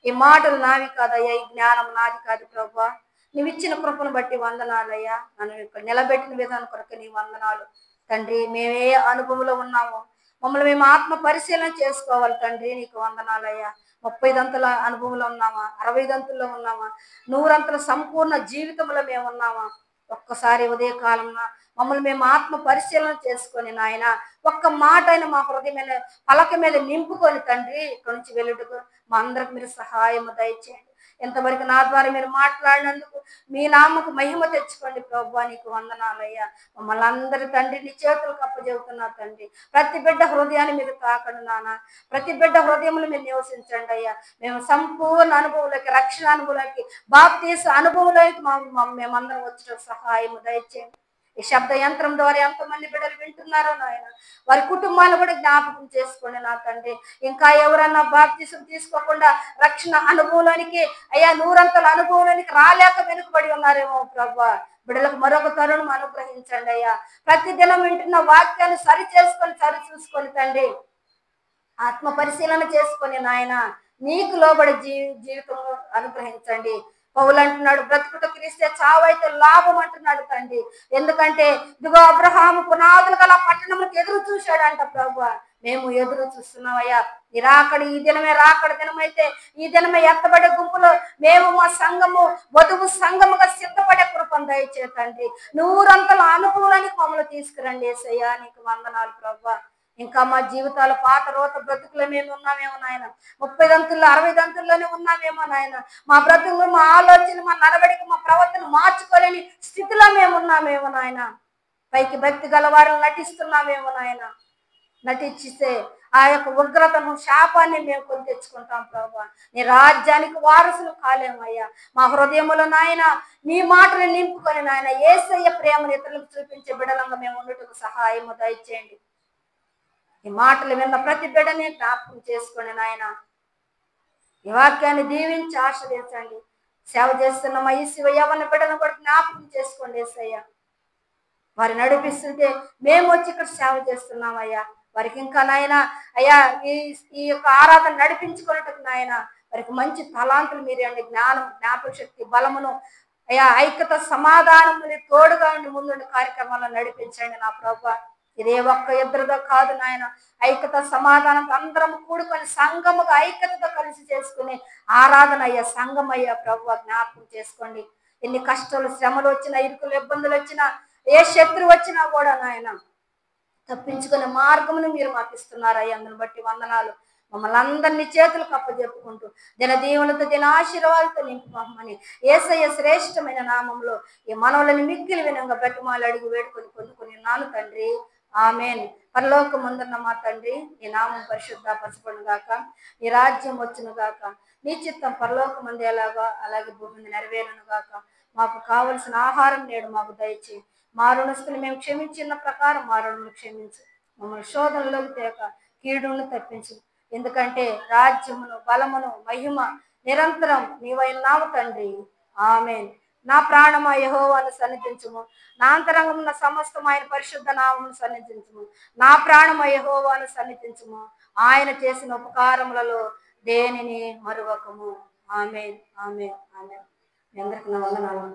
S1: ఈ మాటలు నావి కాదయ్యా, ఈ జ్ఞానం నాది కాదు ప్రభా. నువ్వు ఇచ్చిన కృపను బట్టి వందనాలయ్యా. నన్ను ఇక్కడ నిలబెట్టిన విధానం కొరకు నీ వందనాలు తండ్రి. మేమే అనుభవంలో ఉన్నాము, మమ్మల్ని మేము ఆత్మ పరిశీలన చేసుకోవాలి తండ్రి. నీకు వందనాలయ్యా. 30 అనుభవంలో ఉన్నామా, 60 ఉన్నామా, 100 సంపూర్ణ జీవితంలో మేము ఉన్నామా? ఒక్కసారి ఉదయకాలంలో మమ్మల్ని మేము ఆత్మ పరిశీలన చేసుకొని నాయన, ఒక్క మాట అయినా మా హృదయం మీద పలక మీద నింపుకొని తండ్రి ఇక్కడి నుంచి వెళ్ళుటకు మా అందరికి మీరు సహాయం దయచేయండి. ఎంతవరకు నా ద్వారా మీరు మాట్లాడినందుకు మీ నామకు మహిమ తెచ్చుకోండి ప్రభువా. నీకు వందనాలయ్యా. మమ్మల్ని అందరి తండ్రి నీ చేతులకు అప్పచెబుతున్నా తండ్రి. ప్రతి బిడ్డ హృదయాన్ని మీరు తాకండి నాన్న, ప్రతి బిడ్డ హృదయంలో మీరు నివసించండి అయ్యా. మేము సంపూర్ణ అనుభవంలోకి, రక్షణ అనుభవంలోకి, బాప్తీసు అనుభవంలోకి మేమందరం వచ్చే సహాయం దయచేయండి. ఈ శబ్ద యంత్రం ద్వారా ఎంతమంది బిడ్డలు వింటున్నారో నాయన, వారి కుటుంబాలు కూడా జ్ఞాపకం చేసుకోండి నా తండ్రి. ఇంకా ఎవరన్నా బాప్తిసం తీసుకోకుండా రక్షణ అనుభవంలోనికి అయ్యా 100 అనుభవంలోనికి రాలేక వెనుకబడి ఉన్నారేమో ప్రభా, బిడ్డలకు మరొక తరుణం అనుగ్రహించండి అయ్యా. ప్రతి దినం వింటున్న వాక్యాన్ని సరి చేసుకొని, సరి చూసుకొని తండ్రి ఆత్మ పరిశీలన చేసుకొని నాయన నీకు లోబడి జీవితం అనుగ్రహించండి. పౌలు అంటున్నాడు, బ్రతుకుట క్రీస్తే చావైతే లాభం అంటున్నాడు తండ్రి. ఎందుకంటే ఇదిగో అబ్రహాము పునాదులు గల పట్టణములకు ఎదురు చూశాడంట ప్రభువా. మేము ఎదురు చూస్తున్నామయ్యా. ఈ రాకడ ఈ దినమే రాకడ దినమైతే ఈ దినమే ఎత్తబడే గుంపులో మేము మా సంఘము వధువు సంఘముగా సిద్ధపడే కృపను దయచేతండి. నూరంతల అనుకూలానికి మమ్మల్ని తీసుకురండి యేసయ్యా. నీకు వందనాలు ప్రభువా. ఇంకా మా జీవితాల పాత రోత బ్రతుకులో మేము ఉన్నామేమో నాయన, 30 దంతుల్లో 60 దంతుల్లోనే ఉన్నామేమో నాయన. మా బ్రతుకులు, మా ఆలోచనలు, మా నడవడిక, మా ప్రవర్తన మార్చుకోలేని స్థితిలో మేము ఉన్నామేమో నాయన. పైకి భక్తి గలవారు నటిస్తున్నామేమో నాయన. నటించితే ఆ యొక్క ఉగ్రతను, శాపాన్ని మేము కొని తెచ్చుకుంటాం ప్రభా. నీ రాజ్యానికి వారసులు కాలేమయ్యా. మా హృదయములో నాయన నీ మాటలు నింపుకొని నాయన యేసయ్య ప్రేమను ఇతరులకు చూపించే బిడలంగా మేము ఉండటకు సహాయము దయచేయండి. ఈ మాటలు విన్న ప్రతి బిడ్డని జ్ఞాపకం చేసుకోండి నాయన. ఈ వాక్యాన్ని దీవించి ఆశీర్వదించండి. సేవ చేస్తున్న మా ఈ శివ యవ్వన బిడ్డను కూడా జ్ఞాపకం చేసుకోండి యేసయ్య. వారు నడిపిస్తుంటే మేము వచ్చి ఇక్కడ సేవ చేస్తున్నామయ్యా. వారికి ఇంకా నాయన అయ్యా ఈ యొక్క ఆరాధన నడిపించుకున్నట్టుకు నాయన వారికి మంచి తలాంతులు మీరండి, జ్ఞానం, జ్ఞాపక శక్తి, బలమును అయ్యా, ఐక్యత, సమాధానము తోడుగా ఉండి ముందుండి కార్యక్రమాలను నడిపించండి నా ప్రభువా. ఇదే ఒక్క ఇద్దరితో కాదు నాయన, ఐక్యత సమాధానం అందరం కూడుకొని సంఘముగా ఐక్యతతో కలిసి చేసుకుని ఆరాధన అయ్యా, సంఘం అయ్యా ప్రభువా జ్ఞాపకం చేసుకోండి. ఎన్ని కష్టాలు, శ్రమలు వచ్చినా, ఇరుకులు, ఇబ్బందులు వచ్చినా, ఏ శత్రువు వచ్చినా కూడా నాయన తప్పించుకునే మార్గమును మీరు మాకు ఇస్తున్నారయ్యా. అందుని బట్టి వందనాలు. మమ్మల్ని అందరినీ చేతులకు అప్పచెప్పుకుంటూ దినదీవులతో, దిన ఆశీర్వాదాలతో నింపుమని యేసయ్య శ్రేష్టమైన నామంలో ఈ మనవులని మిక్కిలి వినంగా బతిమాలు అడిగి వేడుకొని పొందుకొని నాను తండ్రి, ఆమేన్. పరలోకమందున్న మా తండ్రి, నీ నామం పరిశుద్ధపరచబడును గాక, నీ రాజ్యం వచ్చును గాక, నీ చిత్తం పరలోకమందు ఎలాగో అలాగే భూమి మీద నెరవేరును గాక. మాకు కావలసిన ఆహారం నేడు మాకు దయచేయి. మా రుణస్తులు మేము క్షమించిన ప్రకారం మా రుణములు క్షమించు. మమ్మల్ని శోధనలోకి తేక కీడును తప్పించు. ఎందుకంటే రాజ్యమును, బలమును, మహిమ నిరంతరం నీవైనావు తండ్రి, ఆమేన్. నా ప్రాణమా యెహోవాను సన్నిధించుము, నా అంతరంగమున సమస్తం ఆయన పరిశుద్ధ నామమును సన్నిధించుము. నా ప్రాణమా యెహోవాను సన్నిధించుము, ఆయన చేసిన ఉపకారములలో దేనిని మరువకము. ఆమేన్, ఆమేన్, ఆమేన్. మీ అందరికీ నా వందనాలు.